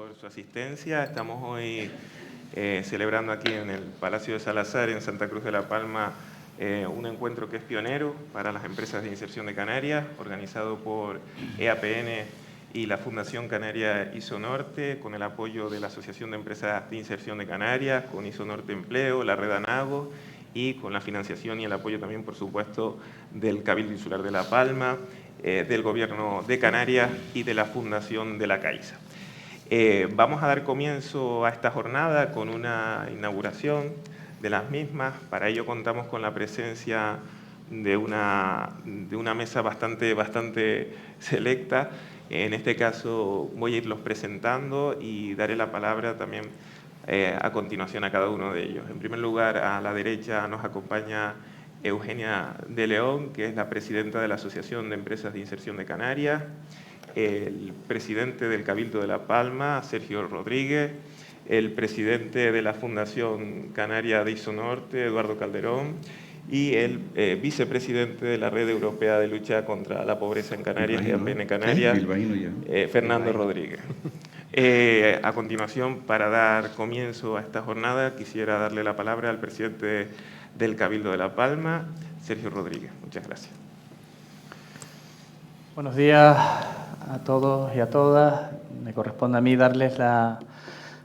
por su asistencia. Estamos hoy celebrando aquí en el Palacio de Salazar, en Santa Cruz de la Palma, un encuentro que es pionero para las empresas de inserción de Canarias, organizado por EAPN y la Fundación Canaria ISONorte, con el apoyo de la Asociación de Empresas de Inserción de Canarias, con ISONorte Empleo, la Red ANAGO, y con la financiación y el apoyo también, por supuesto, del Cabildo Insular de La Palma, del Gobierno de Canarias y de la Fundación de la Caixa. Vamos a dar comienzo a esta jornada con una inauguración de las mismas. Para ello contamos con la presencia de una mesa bastante selecta. En este caso voy a irlos presentando y daré la palabra también a continuación a cada uno de ellos. En primer lugar, a la derecha nos acompaña Eugenia de León, que es la presidenta de la Asociación de Empresas de Inserción de Canarias, el presidente del Cabildo de La Palma, Sergio Rodríguez, el presidente de la Fundación Canaria de ISONorte, Eduardo Calderón, y el vicepresidente de la Red Europea de Lucha contra la Pobreza en Canarias, EAPN Canarias, Fernando Rodríguez. A continuación, para dar comienzo a esta jornada, quisiera darle la palabra al presidente del Cabildo de La Palma, Sergio Rodríguez. Muchas gracias. Buenos días a todos y a todas. Me corresponde a mí darles la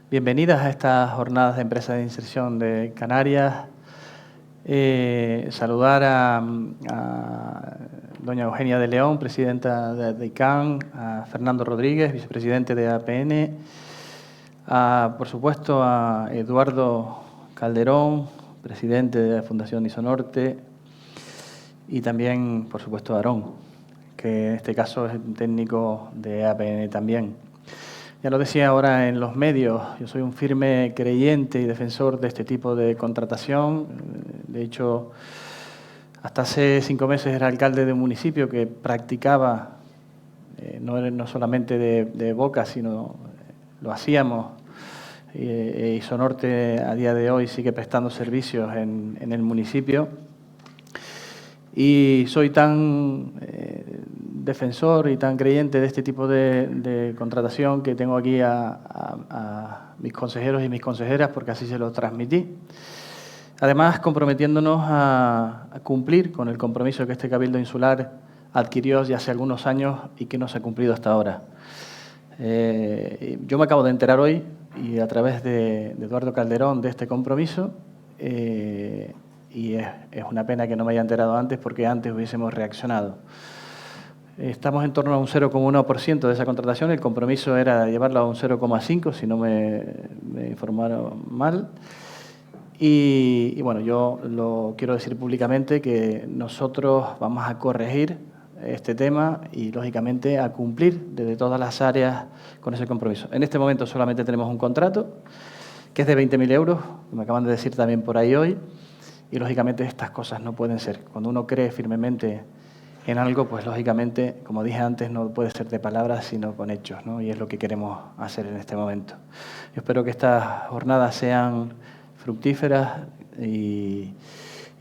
bienvenida a estas jornadas de empresas de inserción de Canarias. Saludar a doña Eugenia de León, presidenta de ICANN, a Fernando Rodríguez, vicepresidente de APN, por supuesto a Eduardo Calderón, presidente de la Fundación ISONorte, y también, por supuesto, a Aarón, que en este caso es un técnico de APN también. Ya lo decía ahora en los medios, yo soy un firme creyente y defensor de este tipo de contratación. De hecho, hasta hace 5 meses era alcalde de un municipio que practicaba, no solamente de boca, sino lo hacíamos. ISONorte a día de hoy sigue prestando servicios en el municipio. Y soy tan defensor y tan creyente de este tipo de contratación que tengo aquí a mis consejeros y mis consejeras, porque así se lo transmití. Además, comprometiéndonos a cumplir con el compromiso que este Cabildo Insular adquirió ya hace algunos años y que no se ha cumplido hasta ahora. Yo me acabo de enterar hoy, y a través de Eduardo Calderón, de este compromiso, y es una pena que no me haya enterado antes, porque antes hubiésemos reaccionado. Estamos en torno a un 0,1% de esa contratación. El compromiso era llevarlo a un 0,5%, si no me informaron mal. Y bueno, yo lo quiero decir públicamente que nosotros vamos a corregir este tema y, lógicamente, a cumplir desde todas las áreas con ese compromiso. En este momento solamente tenemos un contrato que es de 20.000 euros, me acaban de decir también por ahí hoy, y, lógicamente, estas cosas no pueden ser. Cuando uno cree firmemente en algo, pues, lógicamente, como dije antes, no puede ser de palabras, sino con hechos, ¿no? Y es lo que queremos hacer en este momento. Yo espero que estas jornadas sean fructíferas y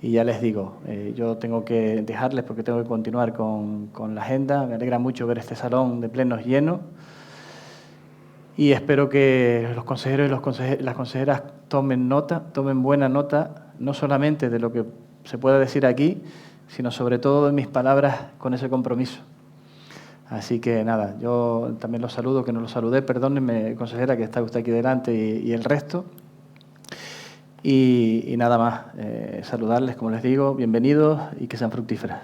ya les digo, yo tengo que dejarles porque tengo que continuar con la agenda. Me alegra mucho ver este salón de plenos lleno y espero que los consejeros y las consejeras tomen buena nota, no solamente de lo que se pueda decir aquí, sino sobre todo de mis palabras con ese compromiso. Así que nada, yo también los saludo, que no los saludé, perdónenme, consejera, que está usted aquí delante y el resto. Y nada más, saludarles, como les digo, bienvenidos y que sean fructíferas.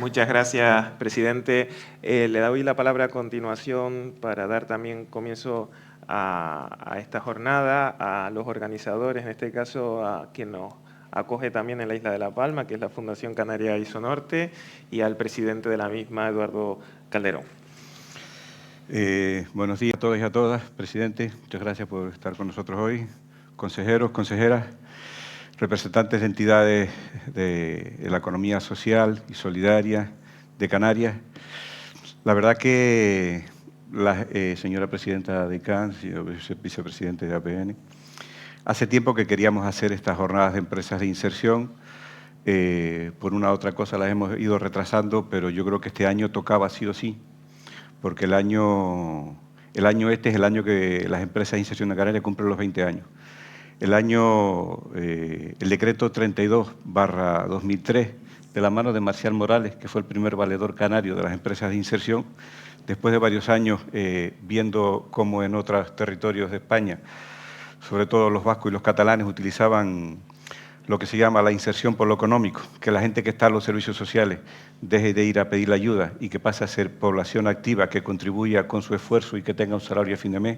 Muchas gracias, presidente. Le doy la palabra a continuación para dar también comienzo a esta jornada, a los organizadores, en este caso a quien nos acoge también en la isla de La Palma, que es la Fundación Canaria ISONorte, y al presidente de la misma, Eduardo Calderón. Buenos días a todos y a todas. Presidente, muchas gracias por estar con nosotros hoy. Consejeros, consejeras, representantes de entidades de la economía social y solidaria de Canarias. La verdad que la señora presidenta de ICANN, señor vicepresidente de APN, Hace tiempo que queríamos hacer estas jornadas de empresas de inserción. Por una u otra cosa las hemos ido retrasando, pero yo creo que este año tocaba sí o sí, porque el año este es el año que las empresas de inserción de Canarias cumplen los 20 años. El decreto 32/2003, de la mano de Marcial Morales, que fue el primer valedor canario de las empresas de inserción, después de varios años viendo cómo en otros territorios de España, sobre todo los vascos y los catalanes, utilizaban lo que se llama la inserción por lo económico, que la gente que está en los servicios sociales deje de ir a pedir la ayuda y que pase a ser población activa, que contribuya con su esfuerzo y que tenga un salario a fin de mes.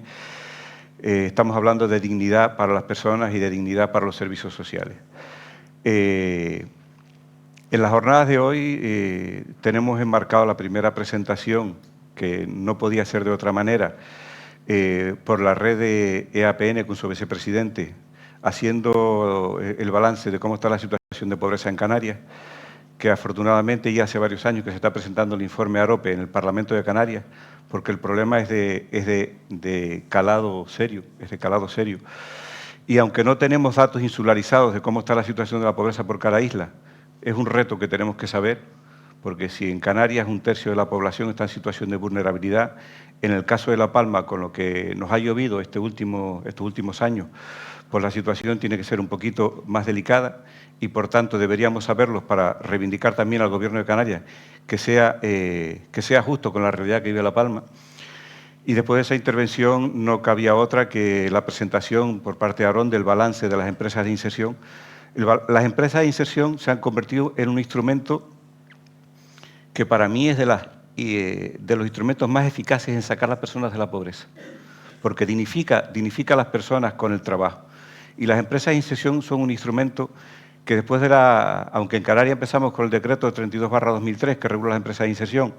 Estamos hablando de dignidad para las personas y de dignidad para los servicios sociales. En las jornadas de hoy tenemos enmarcado la primera presentación, que no podía ser de otra manera, por la red de EAPN con su vicepresidente, haciendo el balance de cómo está la situación de pobreza en Canarias, que afortunadamente ya hace varios años que se está presentando el informe AROPE en el Parlamento de Canarias, porque el problema es de calado serio, Y aunque no tenemos datos insularizados de cómo está la situación de la pobreza por cada isla, es un reto que tenemos que saber, porque si en Canarias 1/3 de la población está en situación de vulnerabilidad, en el caso de La Palma, con lo que nos ha llovido estos últimos años, pues la situación tiene que ser un poquito más delicada y, por tanto, deberíamos saberlos para reivindicar también al Gobierno de Canarias que sea justo con la realidad que vive La Palma. Y después de esa intervención no cabía otra que la presentación por parte de Aarón del balance de las empresas de inserción. Las empresas de inserción se han convertido en un instrumento que para mí es de los instrumentos más eficaces en sacar a las personas de la pobreza, porque dignifica a las personas con el trabajo. Y las empresas de inserción son un instrumento que después aunque en Canarias empezamos con el decreto 32/2003 que regula las empresas de inserción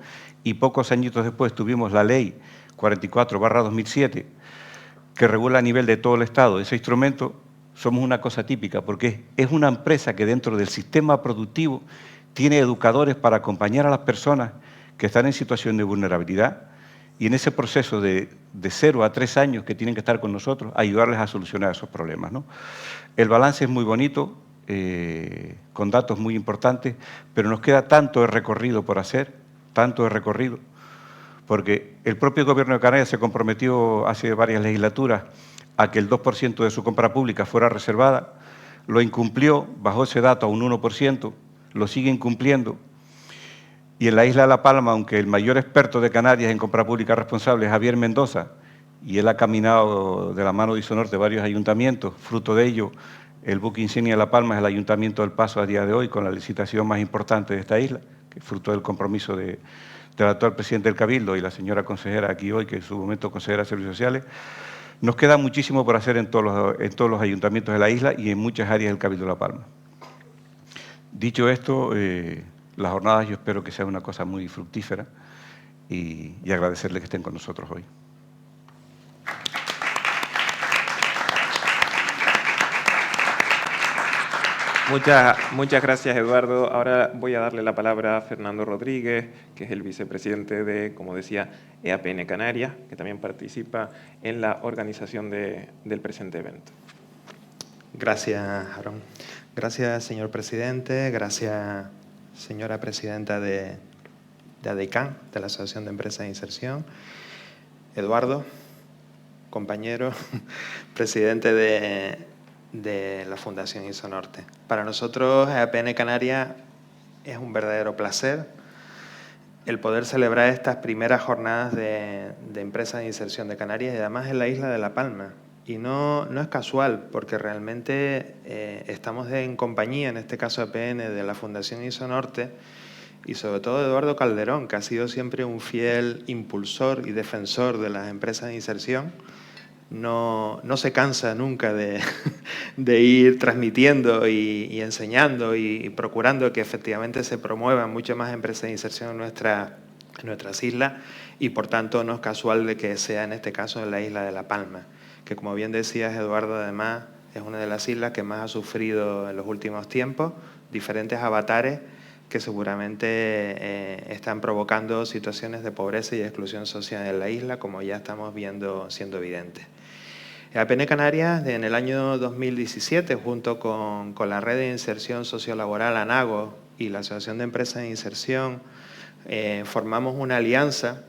y pocos añitos después tuvimos la ley 44/2007 que regula a nivel de todo el Estado, ese instrumento somos una cosa típica porque es una empresa que dentro del sistema productivo tiene educadores para acompañar a las personas que están en situación de vulnerabilidad y en ese proceso de 0 a 3 años que tienen que estar con nosotros, ayudarles a solucionar esos problemas, ¿no? El balance es muy bonito, con datos muy importantes, pero nos queda tanto de recorrido por hacer, porque el propio Gobierno de Canarias se comprometió hace varias legislaturas a que el 2% de su compra pública fuera reservada, lo incumplió, bajó ese dato a un 1%, lo sigue incumpliendo. Y en la isla de La Palma, aunque el mayor experto de Canarias en compra pública responsable es Javier Mendoza, y él ha caminado de la mano de Isonorte varios ayuntamientos, fruto de ello, el buque insignia de La Palma es el Ayuntamiento del Paso a día de hoy, con la licitación más importante de esta isla, que es fruto del compromiso del actual presidente del Cabildo y la señora consejera aquí hoy, que en su momento consejera de Servicios Sociales. Nos queda muchísimo por hacer en todos los ayuntamientos de la isla y en muchas áreas del Cabildo de La Palma. Dicho esto, las jornadas yo espero que sea una cosa muy fructífera y agradecerles que estén con nosotros hoy. Muchas gracias, Eduardo. Ahora voy a darle la palabra a Fernando Rodríguez, que es el vicepresidente de, como decía, EAPN Canarias, que también participa en la organización del presente evento. Gracias, Aarón. Gracias, señor presidente. Gracias, señora presidenta de ADEICAN, de la Asociación de Empresas de Inserción. Eduardo, compañero, presidente de la Fundación Isonorte. Para nosotros, EAPN Canarias, es un verdadero placer el poder celebrar estas primeras jornadas de empresas de inserción de Canarias y además en la isla de La Palma. Y no es casual, porque realmente estamos en compañía, en este caso EAPN, de la Fundación Isonorte y sobre todo de Eduardo Calderón, que ha sido siempre un fiel impulsor y defensor de las empresas de inserción. No se cansa nunca de ir transmitiendo y enseñando y procurando que efectivamente se promuevan muchas más empresas de inserción en nuestras islas y por tanto no es casual de que sea en este caso en la isla de La Palma, que como bien decías, Eduardo, además es una de las islas que más ha sufrido en los últimos tiempos diferentes avatares que seguramente están provocando situaciones de pobreza y exclusión social en la isla, como ya estamos viendo siendo evidente. APN Canarias, en el año 2017, junto con la Red de Inserción Sociolaboral ANAGO y la Asociación de Empresas de Inserción, formamos una alianza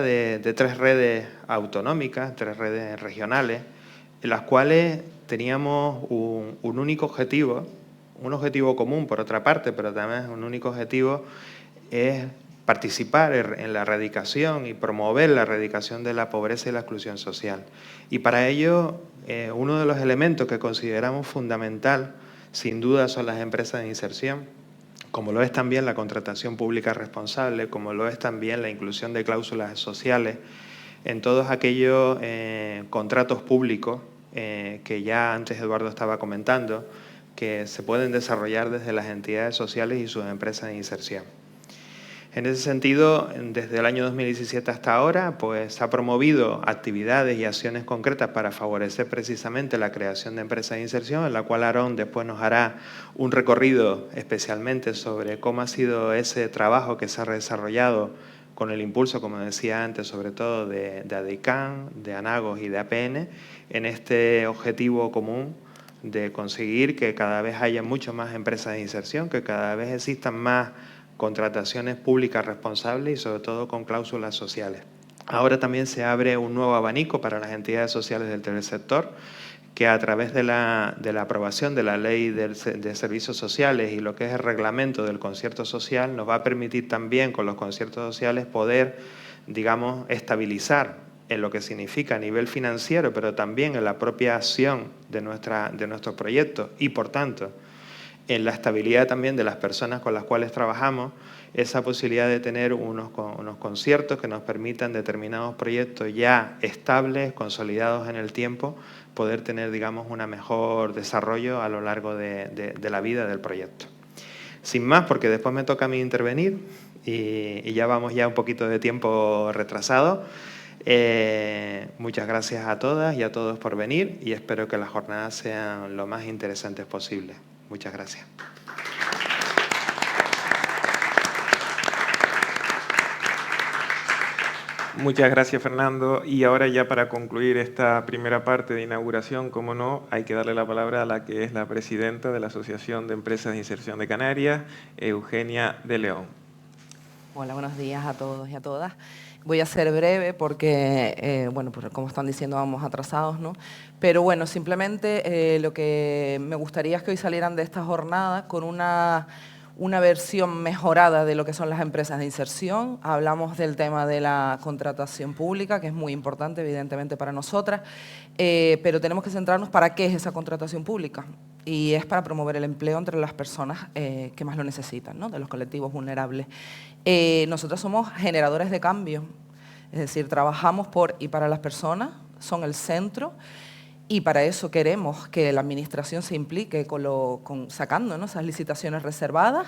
de 3 redes autonómicas, 3 redes regionales, en las cuales teníamos un único objetivo, un objetivo común por otra parte, pero también un único objetivo es participar en la erradicación y promover la erradicación de la pobreza y la exclusión social. Y para ello, uno de los elementos que consideramos fundamental, sin duda, son las empresas de inserción, como lo es también la contratación pública responsable, como lo es también la inclusión de cláusulas sociales en todos aquellos contratos públicos que ya antes Eduardo estaba comentando, que se pueden desarrollar desde las entidades sociales y sus empresas de inserción. En ese sentido, desde el año 2017 hasta ahora, pues se ha promovido actividades y acciones concretas para favorecer precisamente la creación de empresas de inserción, en la cual Aarón después nos hará un recorrido especialmente sobre cómo ha sido ese trabajo que se ha desarrollado con el impulso, como decía antes, sobre todo de ADICAN, de ANAGOS y de APN, en este objetivo común de conseguir que cada vez haya mucho más empresas de inserción, que cada vez existan más contrataciones públicas responsables y sobre todo con cláusulas sociales. Ahora también se abre un nuevo abanico para las entidades sociales del tercer sector, que a través de la aprobación de la Ley de Servicios Sociales y lo que es el reglamento del concierto social, nos va a permitir también con los conciertos sociales poder, digamos, estabilizar en lo que significa a nivel financiero, pero también en la propia acción de nuestros proyectos y, por tanto, en la estabilidad también de las personas con las cuales trabajamos, esa posibilidad de tener unos conciertos que nos permitan determinados proyectos ya estables, consolidados en el tiempo, poder tener, digamos, un mejor desarrollo a lo largo de la vida del proyecto. Sin más, porque después me toca a mí intervenir y ya vamos ya un poquito de tiempo retrasado. Muchas gracias a todas y a todos por venir y espero que las jornadas sean lo más interesantes posible. Muchas gracias. Muchas gracias, Fernando. Y ahora ya para concluir esta primera parte de inauguración, como no, hay que darle la palabra a la que es la presidenta de la Asociación de Empresas de Inserción de Canarias, Eugenia de León. Hola, buenos días a todos y a todas. Voy a ser breve porque, bueno, pues como están diciendo, vamos atrasados, ¿no? Pero bueno, simplemente lo que me gustaría es que hoy salieran de esta jornada con una versión mejorada de lo que son las empresas de inserción. Hablamos del tema de la contratación pública, que es muy importante, evidentemente, para nosotras, pero tenemos que centrarnos para qué es esa contratación pública. Y es para promover el empleo entre las personas que más lo necesitan, ¿no? De los colectivos vulnerables. Nosotros somos generadores de cambio, es decir, trabajamos por y para las personas, son el centro, y para eso queremos que la Administración se implique sacando, ¿no?, esas licitaciones reservadas,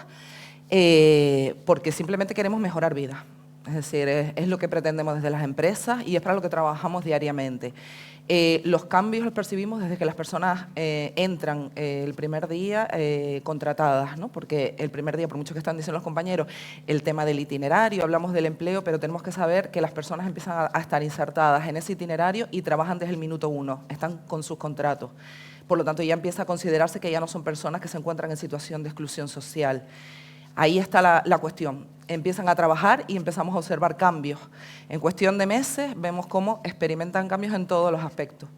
porque simplemente queremos mejorar vidas. Es decir, es lo que pretendemos desde las empresas y es para lo que trabajamos diariamente. Los cambios los percibimos desde que las personas entran el primer día contratadas, ¿no? Porque el primer día, por mucho que están diciendo los compañeros, el tema del itinerario, hablamos del empleo, pero tenemos que saber que las personas empiezan a estar insertadas en ese itinerario y trabajan desde el minuto 1, están con sus contratos. Por lo tanto, ya empieza a considerarse que ya no son personas que se encuentran en situación de exclusión social. Ahí está la cuestión. Empiezan a trabajar y empezamos a observar cambios. En cuestión de meses vemos cómo experimentan cambios en todos los aspectos.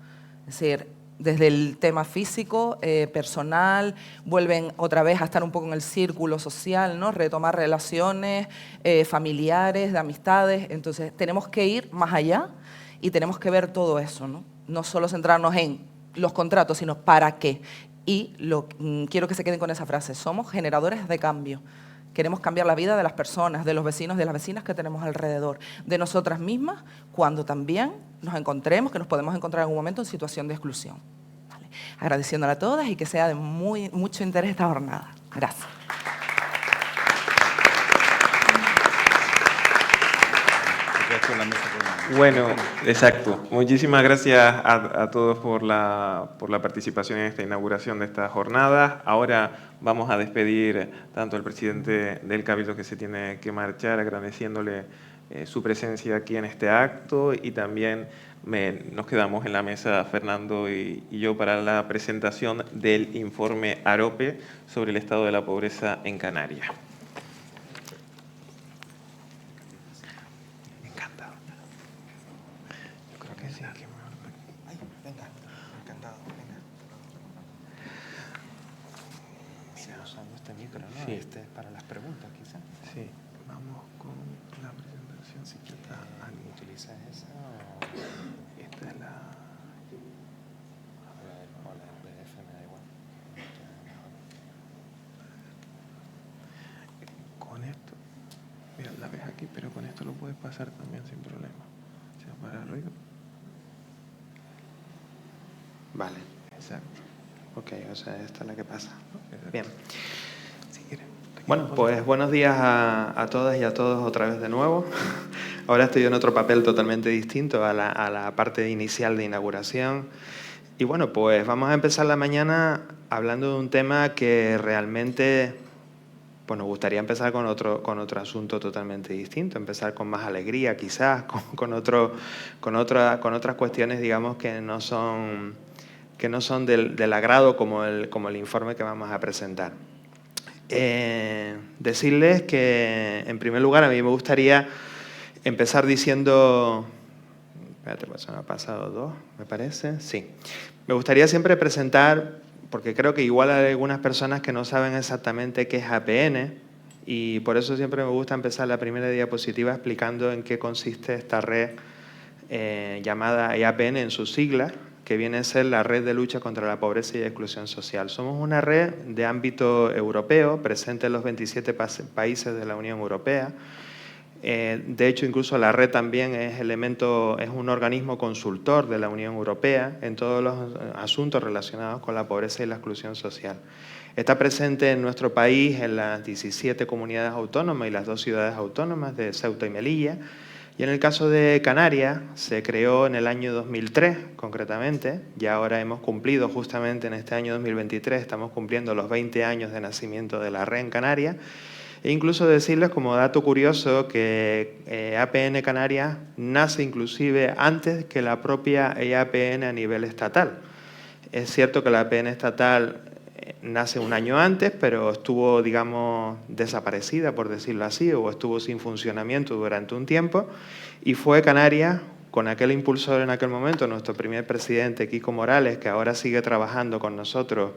Es decir, desde el tema físico, personal, vuelven otra vez a estar un poco en el círculo social, ¿no? Retomar relaciones familiares, de amistades. Entonces, tenemos que ir más allá y tenemos que ver todo eso, ¿no? No solo centrarnos en los contratos, sino para qué. Y quiero que se queden con esa frase, somos generadores de cambio. Queremos cambiar la vida de las personas, de los vecinos, de las vecinas que tenemos alrededor, de nosotras mismas, cuando también nos encontremos, que nos podemos encontrar en un momento en situación de exclusión. ¿Vale? Agradeciéndole a todas y que sea de mucho interés esta jornada. Gracias. Bueno, exacto. Muchísimas gracias a todos por la participación en esta inauguración de esta jornada. Ahora vamos a despedir tanto al presidente del Cabildo, que se tiene que marchar, agradeciéndole su presencia aquí en este acto, y también nos quedamos en la mesa Fernando y yo para la presentación del informe AROPE sobre el estado de la pobreza en Canarias. Me encanta. Yo creo que sí. Ay, venga, encantado, venga. Mira, usando este micro, ¿no? Sí. Este es para las preguntas, quizás. Sí, vamos con la presentación. Si quieres. ¿Utilizas esa o...? Esta es la... O la PDF, me da igual. Con esto, mira, la ves aquí, pero con esto lo puedes pasar también sin problema. O sea, para arriba. Vale. Exacto. Ok, o sea, esta es la que pasa. Exacto. Bien. Si quieres. Bueno, pues buenos días a todas y a todos otra vez de nuevo. Ahora estoy en otro papel totalmente distinto a la parte inicial de inauguración. Y bueno, pues vamos a empezar la mañana hablando de un tema que realmente pues nos gustaría empezar con otro asunto totalmente distinto, empezar con más alegría quizás, con otras cuestiones, digamos, que no son del agrado como el informe que vamos a presentar. Decirles que, en primer lugar, a mí me gustaría empezar diciendo... Espérate, pues se me ha pasado dos, me parece. Sí. Me gustaría siempre presentar, porque creo que igual hay algunas personas que no saben exactamente qué es APN, y por eso siempre me gusta empezar la primera diapositiva explicando en qué consiste esta red llamada APN en sus siglas, que viene a ser la Red de Lucha contra la Pobreza y Exclusión Social. Somos una red de ámbito europeo, presente en los 27 países de la Unión Europea. De hecho, incluso la red también es un organismo consultor de la Unión Europea en todos los asuntos relacionados con la pobreza y la exclusión social. Está presente en nuestro país en las 17 comunidades autónomas y las 2 ciudades autónomas de Ceuta y Melilla. Y en el caso de Canarias, se creó en el año 2003, concretamente. Ya ahora hemos cumplido, justamente en este año 2023, estamos cumpliendo los 20 años de nacimiento de la red en Canarias. E incluso decirles como dato curioso que APN Canarias nace inclusive antes que la propia APN a nivel estatal. Es cierto que la APN estatal nace un año antes, pero estuvo, digamos, desaparecida, por decirlo así, o estuvo sin funcionamiento durante un tiempo, y fue Canarias, con aquel impulsor en aquel momento, nuestro primer presidente, Kiko Morales, que ahora sigue trabajando con nosotros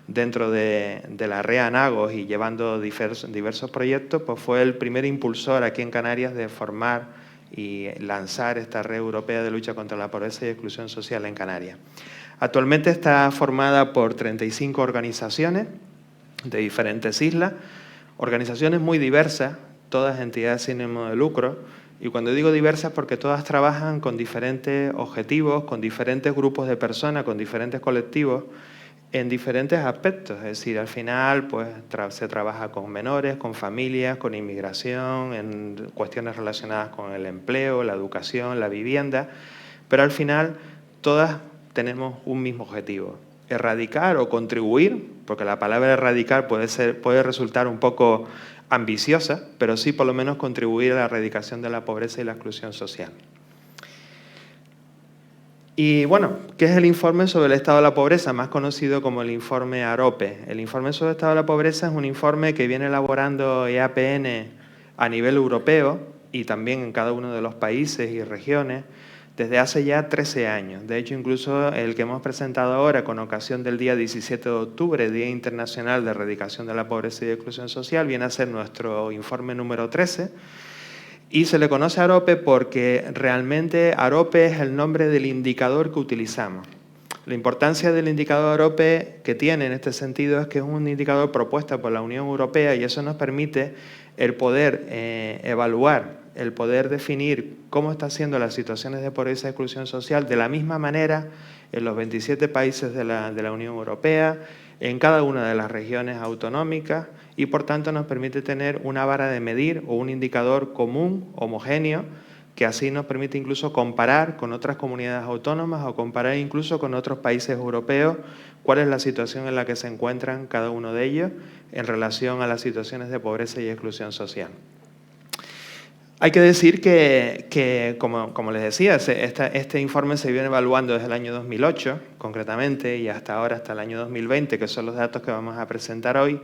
dentro de la red Anagos y llevando diversos proyectos, pues fue el primer impulsor aquí en Canarias de formar y lanzar esta red europea de lucha contra la pobreza y exclusión social en Canarias. Actualmente está formada por 35 organizaciones de diferentes islas, organizaciones muy diversas, todas entidades sin ánimo de lucro, y cuando digo diversas porque todas trabajan con diferentes objetivos, con diferentes grupos de personas, con diferentes colectivos, en diferentes aspectos. Es decir, al final pues, se trabaja con menores, con familias, con inmigración, en cuestiones relacionadas con el empleo, la educación, la vivienda, pero al final todas tenemos un mismo objetivo: erradicar o contribuir, porque la palabra erradicar puede resultar un poco ambiciosa, pero sí por lo menos contribuir a la erradicación de la pobreza y la exclusión social. Y bueno, ¿qué es el informe sobre el estado de la pobreza? Más conocido como el informe AROPE. El informe sobre el estado de la pobreza es un informe que viene elaborando APN a nivel europeo y también en cada uno de los países y regiones desde hace ya 13 años. De hecho, incluso el que hemos presentado ahora con ocasión del día 17 de octubre, Día Internacional de Erradicación de la Pobreza y Exclusión Social, viene a ser nuestro informe número 13. Y se le conoce a AROPE porque realmente AROPE es el nombre del indicador que utilizamos. La importancia del indicador AROPE que tiene en este sentido es que es un indicador propuesto por la Unión Europea y eso nos permite el poder evaluar, el poder definir cómo están siendo las situaciones de pobreza y exclusión social de la misma manera en los 27 países de la Unión Europea, en cada una de las regiones autonómicas, y por tanto nos permite tener una vara de medir o un indicador común, homogéneo, que así nos permite incluso comparar con otras comunidades autónomas o comparar incluso con otros países europeos cuál es la situación en la que se encuentran cada uno de ellos en relación a las situaciones de pobreza y exclusión social. Hay que decir que como les decía, este informe se viene evaluando desde el año 2008, concretamente, y hasta ahora, hasta el año 2020, que son los datos que vamos a presentar hoy.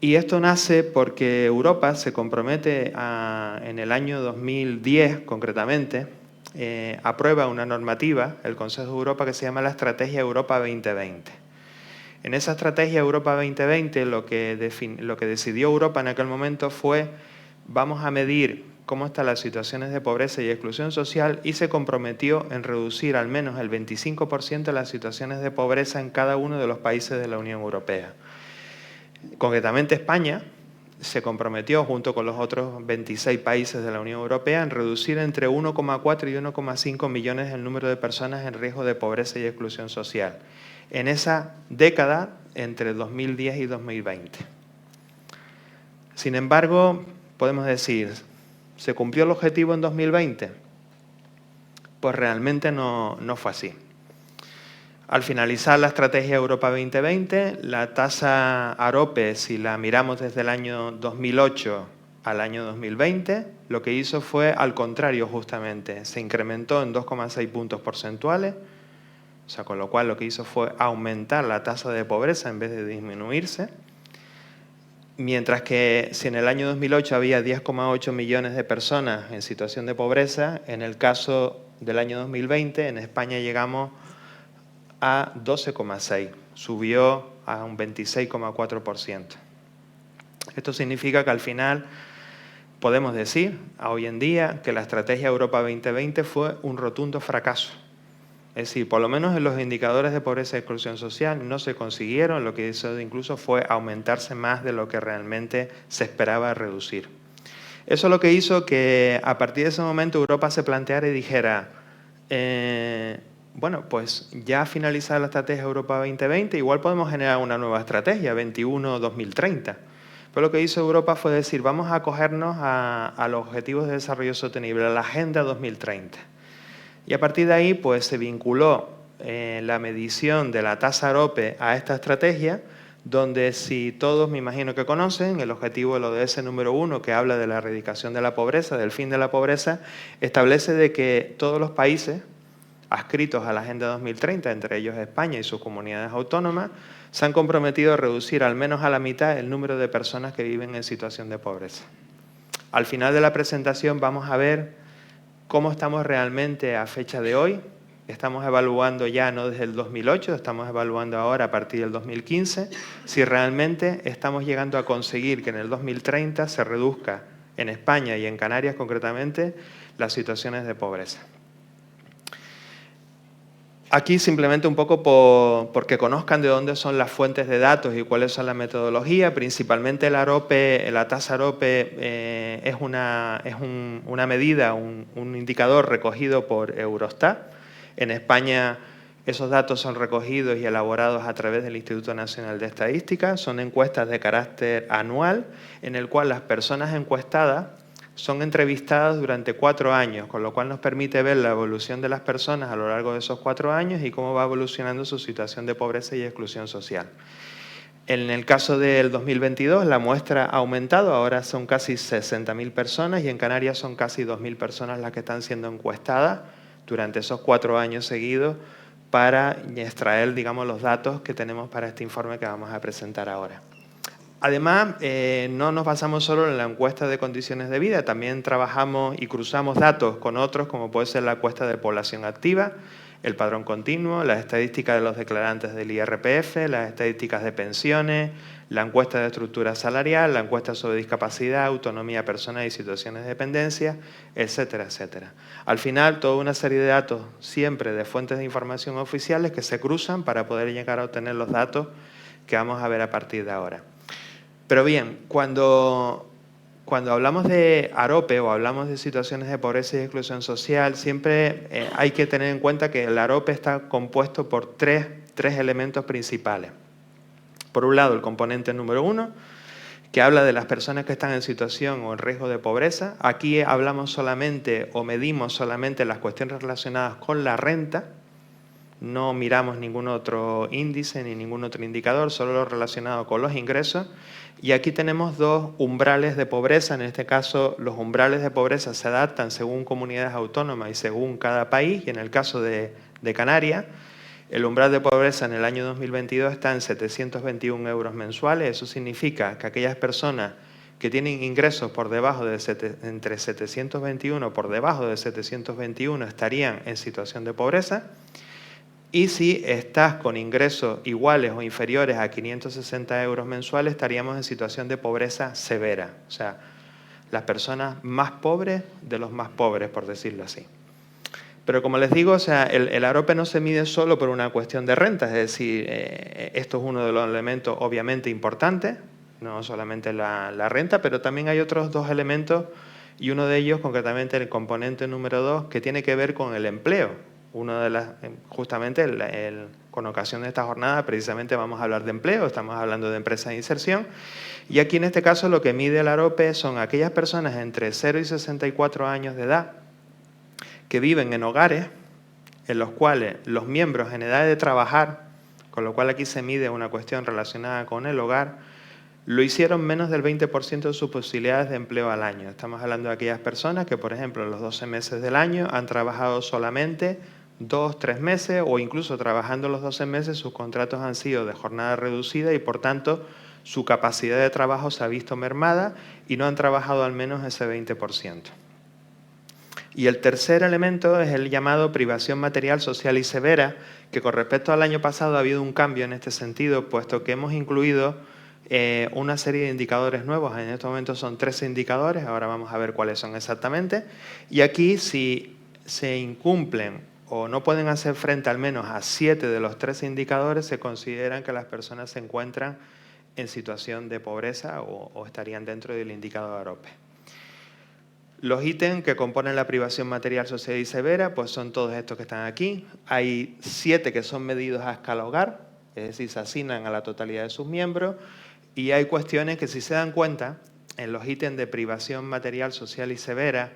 Y esto nace porque Europa se compromete en el año 2010, concretamente, aprueba una normativa, el Consejo de Europa, que se llama la Estrategia Europa 2020. En esa Estrategia Europa 2020 lo que decidió Europa en aquel momento fue: vamos a medir cómo están las situaciones de pobreza y exclusión social, y se comprometió en reducir al menos el 25% de las situaciones de pobreza en cada uno de los países de la Unión Europea. Concretamente España se comprometió junto con los otros 26 países de la Unión Europea en reducir entre 1,4 y 1,5 millones el número de personas en riesgo de pobreza y exclusión social en esa década entre 2010 y 2020. Sin embargo, podemos decir, ¿se cumplió el objetivo en 2020? Pues realmente no fue así. Al finalizar la Estrategia Europa 2020, la tasa AROPE, si la miramos desde el año 2008 al año 2020, lo que hizo fue al contrario justamente. Se incrementó en 2,6 puntos porcentuales, o sea, con lo cual lo que hizo fue aumentar la tasa de pobreza en vez de disminuirse. Mientras que si en el año 2008 había 10,8 millones de personas en situación de pobreza, en el caso del año 2020 en España llegamos a 12,6, subió a un 26,4%. Esto significa que al final podemos decir, hoy en día, que la Estrategia Europa 2020 fue un rotundo fracaso. Es decir, por lo menos en los indicadores de pobreza y exclusión social no se consiguieron, lo que hizo incluso fue aumentarse más de lo que realmente se esperaba reducir. Eso es lo que hizo que a partir de ese momento Europa se planteara y dijera, bueno, pues ya finalizada la Estrategia Europa 2020, igual podemos generar una nueva estrategia, 21-2030. Pero lo que hizo Europa fue decir, vamos a acogernos a los Objetivos de Desarrollo Sostenible, a la Agenda 2030. Y a partir de ahí, pues se vinculó la medición de la tasa AROPE a esta estrategia, donde, si todos me imagino que conocen, el objetivo del ODS número 1, que habla de la erradicación de la pobreza, del fin de la pobreza, establece de que todos los países adscritos a la Agenda 2030, entre ellos España y sus comunidades autónomas, se han comprometido a reducir al menos a la mitad el número de personas que viven en situación de pobreza. Al final de la presentación vamos a ver cómo estamos realmente a fecha de hoy. Estamos evaluando ya no desde el 2008, estamos evaluando ahora a partir del 2015, si realmente estamos llegando a conseguir que en el 2030 se reduzca en España y en Canarias concretamente las situaciones de pobreza. Aquí simplemente un poco porque conozcan de dónde son las fuentes de datos y cuáles son las metodologías. Principalmente la AROPE, la tasa AROPE es una medida, un indicador recogido por Eurostat. En España esos datos son recogidos y elaborados a través del Instituto Nacional de Estadística. Son encuestas de carácter anual en el cual las personas encuestadas son entrevistadas durante 4 años, con lo cual nos permite ver la evolución de las personas a lo largo de esos 4 años y cómo va evolucionando su situación de pobreza y exclusión social. En el caso del 2022, la muestra ha aumentado, ahora son casi 60.000 personas y en Canarias son casi 2.000 personas las que están siendo encuestadas durante esos 4 años seguidos para extraer, digamos, los datos que tenemos para este informe que vamos a presentar ahora. Además, no nos basamos solo en la encuesta de condiciones de vida, también trabajamos y cruzamos datos con otros, como puede ser la encuesta de población activa, el padrón continuo, las estadísticas de los declarantes del IRPF, las estadísticas de pensiones, la encuesta de estructura salarial, la encuesta sobre discapacidad, autonomía personal y situaciones de dependencia, etcétera, etcétera. Al final, toda una serie de datos, siempre de fuentes de información oficiales, que se cruzan para poder llegar a obtener los datos que vamos a ver a partir de ahora. Pero bien, cuando hablamos de AROPE o hablamos de situaciones de pobreza y exclusión social, siempre hay que tener en cuenta que el AROPE está compuesto por tres elementos principales. Por un lado, el componente número 1, que habla de las personas que están en situación o en riesgo de pobreza. Aquí hablamos solamente o medimos solamente las cuestiones relacionadas con la renta, No miramos ningún otro índice ni ningún otro indicador, solo lo relacionado con los ingresos. Y aquí tenemos dos umbrales de pobreza. En este caso, los umbrales de pobreza se adaptan según comunidades autónomas y según cada país. Y en el caso de Canarias, el umbral de pobreza en el año 2022 está en 721 euros mensuales. Eso significa que aquellas personas que tienen ingresos por debajo de entre 721 por debajo de 721 estarían en situación de pobreza. Y si estás con ingresos iguales o inferiores a 560 euros mensuales, estaríamos en situación de pobreza severa. O sea, las personas más pobres de los más pobres, por decirlo así. Pero como les digo, o sea, el AROPE no se mide solo por una cuestión de renta, es decir, esto es uno de los elementos obviamente importantes, no solamente la renta, pero también hay otros dos elementos, y uno de ellos, concretamente el componente número 2, que tiene que ver con el empleo. Justamente con ocasión de esta jornada precisamente vamos a hablar de empleo, estamos hablando de empresas de inserción, y aquí en este caso lo que mide el AROPE son aquellas personas entre 0 y 64 años de edad que viven en hogares en los cuales los miembros en edad de trabajar, con lo cual aquí se mide una cuestión relacionada con el hogar, lo hicieron menos del 20% de sus posibilidades de empleo al año. Estamos hablando de aquellas personas que, por ejemplo, en los 12 meses del año han trabajado solamente 2, 3 meses, o incluso trabajando los 12 meses sus contratos han sido de jornada reducida y, por tanto, su capacidad de trabajo se ha visto mermada y no han trabajado al menos ese 20%. Y el tercer elemento es el llamado privación material, social y severa, que con respecto al año pasado ha habido un cambio en este sentido, puesto que hemos incluido una serie de indicadores nuevos. En estos momentos son 13 indicadores, ahora vamos a ver cuáles son exactamente. Y aquí, si se incumplen o no pueden hacer frente al menos a 7 de los 13 indicadores, se consideran que las personas se encuentran en situación de pobreza o estarían dentro del indicador AROPE. Los ítems que componen la privación material, social y severa, pues son todos estos que están aquí. Hay 7 que son medidos a escala hogar, es decir, se asignan a la totalidad de sus miembros, y hay cuestiones que, si se dan cuenta, en los ítems de privación material, social y severa,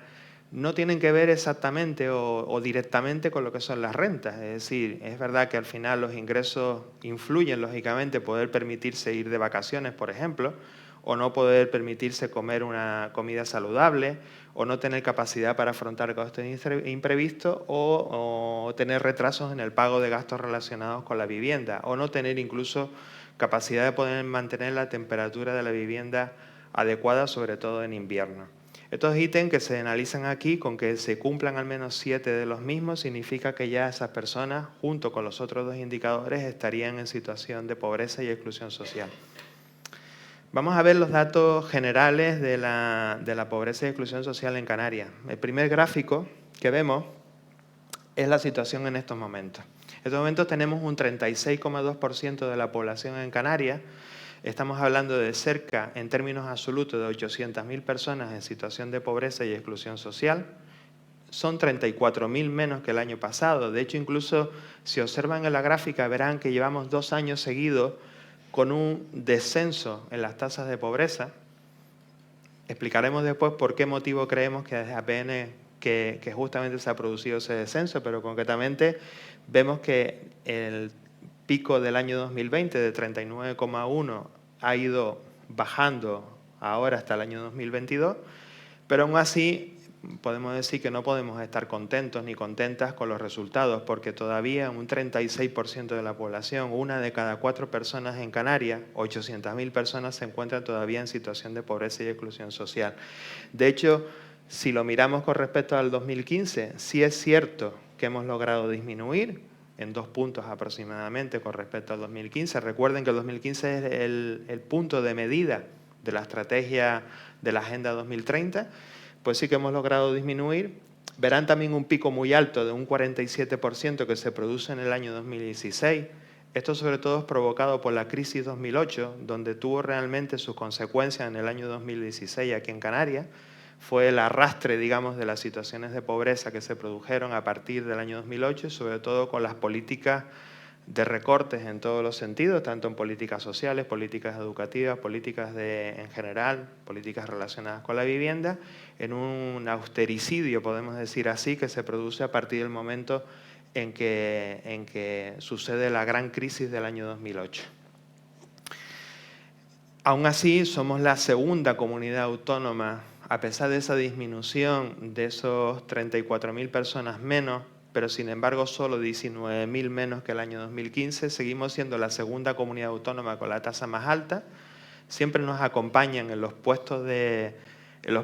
no tienen que ver exactamente o directamente con lo que son las rentas. Es decir, es verdad que al final los ingresos influyen, lógicamente, poder permitirse ir de vacaciones, por ejemplo, o no poder permitirse comer una comida saludable, o no tener capacidad para afrontar costes imprevistos, o tener retrasos en el pago de gastos relacionados con la vivienda, o no tener incluso capacidad de poder mantener la temperatura de la vivienda adecuada, sobre todo en invierno. Estos ítems que se analizan aquí, con que se cumplan al menos 7 de los mismos, significa que ya esas personas, junto con los otros dos indicadores, estarían en situación de pobreza y exclusión social. Vamos a ver los datos generales de la pobreza y exclusión social en Canarias. El primer gráfico que vemos es la situación en estos momentos. En estos momentos tenemos un 36,2% de la población en Canarias. Estamos hablando de cerca, en términos absolutos, de 800.000 personas en situación de pobreza y exclusión social. Son 34.000 menos que el año pasado. De hecho, incluso si observan en la gráfica, verán que llevamos 2 años seguidos con un descenso en las tasas de pobreza. Explicaremos después por qué motivo creemos que desde APN que justamente se ha producido ese descenso, pero concretamente vemos que el pico del año 2020 de 39,1 ha ido bajando ahora hasta el año 2022, pero aún así podemos decir que no podemos estar contentos ni contentas con los resultados, porque todavía un 36% de la población, 1 de cada 4 personas en Canarias, 800.000 personas, se encuentran todavía en situación de pobreza y exclusión social. De hecho, si lo miramos con respecto al 2015, sí es cierto que hemos logrado disminuir en 2 puntos aproximadamente con respecto al 2015. Recuerden que el 2015 es el punto de medida de la estrategia de la Agenda 2030, pues sí que hemos logrado disminuir. Verán también un pico muy alto de un 47% que se produce en el año 2016. Esto sobre todo es provocado por la crisis 2008, donde tuvo realmente sus consecuencias en el año 2016 aquí en Canarias. Fue el arrastre, digamos, de las situaciones de pobreza que se produjeron a partir del año 2008, sobre todo con las políticas de recortes en todos los sentidos, tanto en políticas sociales, políticas educativas, políticas en general, políticas relacionadas con la vivienda, en un austericidio, podemos decir así, que se produce a partir del momento en que sucede la gran crisis del año 2008. Aún así, somos la segunda comunidad autónoma, a pesar de esa disminución de esos 34.000 personas menos, pero sin embargo solo 19.000 menos que el año 2015, seguimos siendo la segunda comunidad autónoma con la tasa más alta. Siempre nos acompañan en los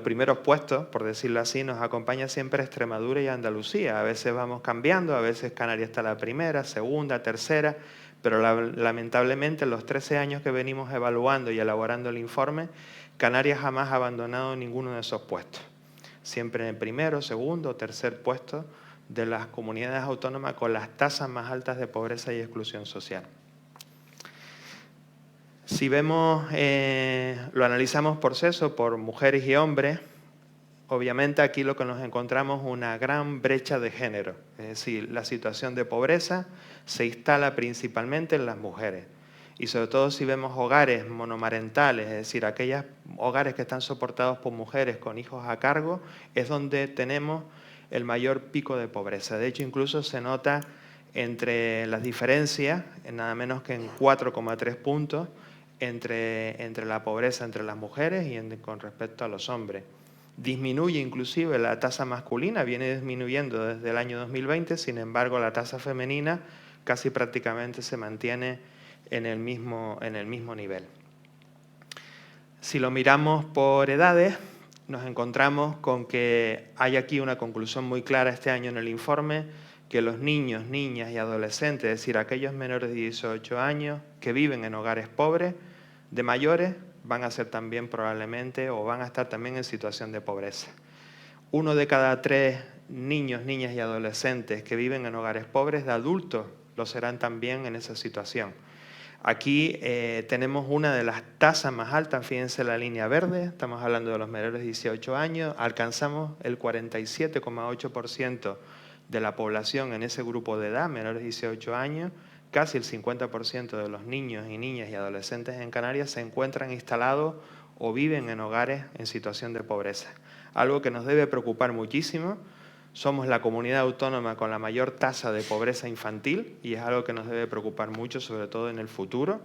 primeros puestos, por decirlo así, nos acompaña siempre Extremadura y Andalucía. A veces vamos cambiando, a veces Canarias está la primera, segunda, tercera, pero lamentablemente en los 13 años que venimos evaluando y elaborando el informe, Canarias jamás ha abandonado ninguno de esos puestos. Siempre en el primero, segundo o tercer puesto de las comunidades autónomas con las tasas más altas de pobreza y exclusión social. Si vemos, lo analizamos por sexo, por mujeres y hombres, obviamente aquí lo que nos encontramos es una gran brecha de género. Es decir, la situación de pobreza se instala principalmente en las mujeres. Y sobre todo si vemos hogares monomarentales, es decir, aquellos hogares que están soportados por mujeres con hijos a cargo, es donde tenemos el mayor pico de pobreza. De hecho, incluso se nota entre las diferencias, en nada menos que en 4,3 puntos, entre la pobreza entre las mujeres y con respecto a los hombres. Disminuye inclusive la tasa masculina, viene disminuyendo desde el año 2020, sin embargo la tasa femenina casi prácticamente se mantiene en el mismo nivel. Si lo miramos por edades, nos encontramos con que hay aquí una conclusión muy clara este año en el informe, que los niños, niñas y adolescentes, es decir, aquellos menores de 18 años que viven en hogares pobres, de mayores, van a ser también probablemente o van a estar también en situación de pobreza. 1 de cada 3 niños, niñas y adolescentes que viven en hogares pobres, de adultos, lo serán también en esa situación. Aquí tenemos una de las tasas más altas, fíjense la línea verde, estamos hablando de los menores de 18 años, alcanzamos el 47,8% de la población en ese grupo de edad, menores de 18 años, casi el 50% de los niños y niñas y adolescentes en Canarias se encuentran instalados o viven en hogares en situación de pobreza. Algo que nos debe preocupar muchísimo. Somos la comunidad autónoma con la mayor tasa de pobreza infantil y es algo que nos debe preocupar mucho, sobre todo en el futuro,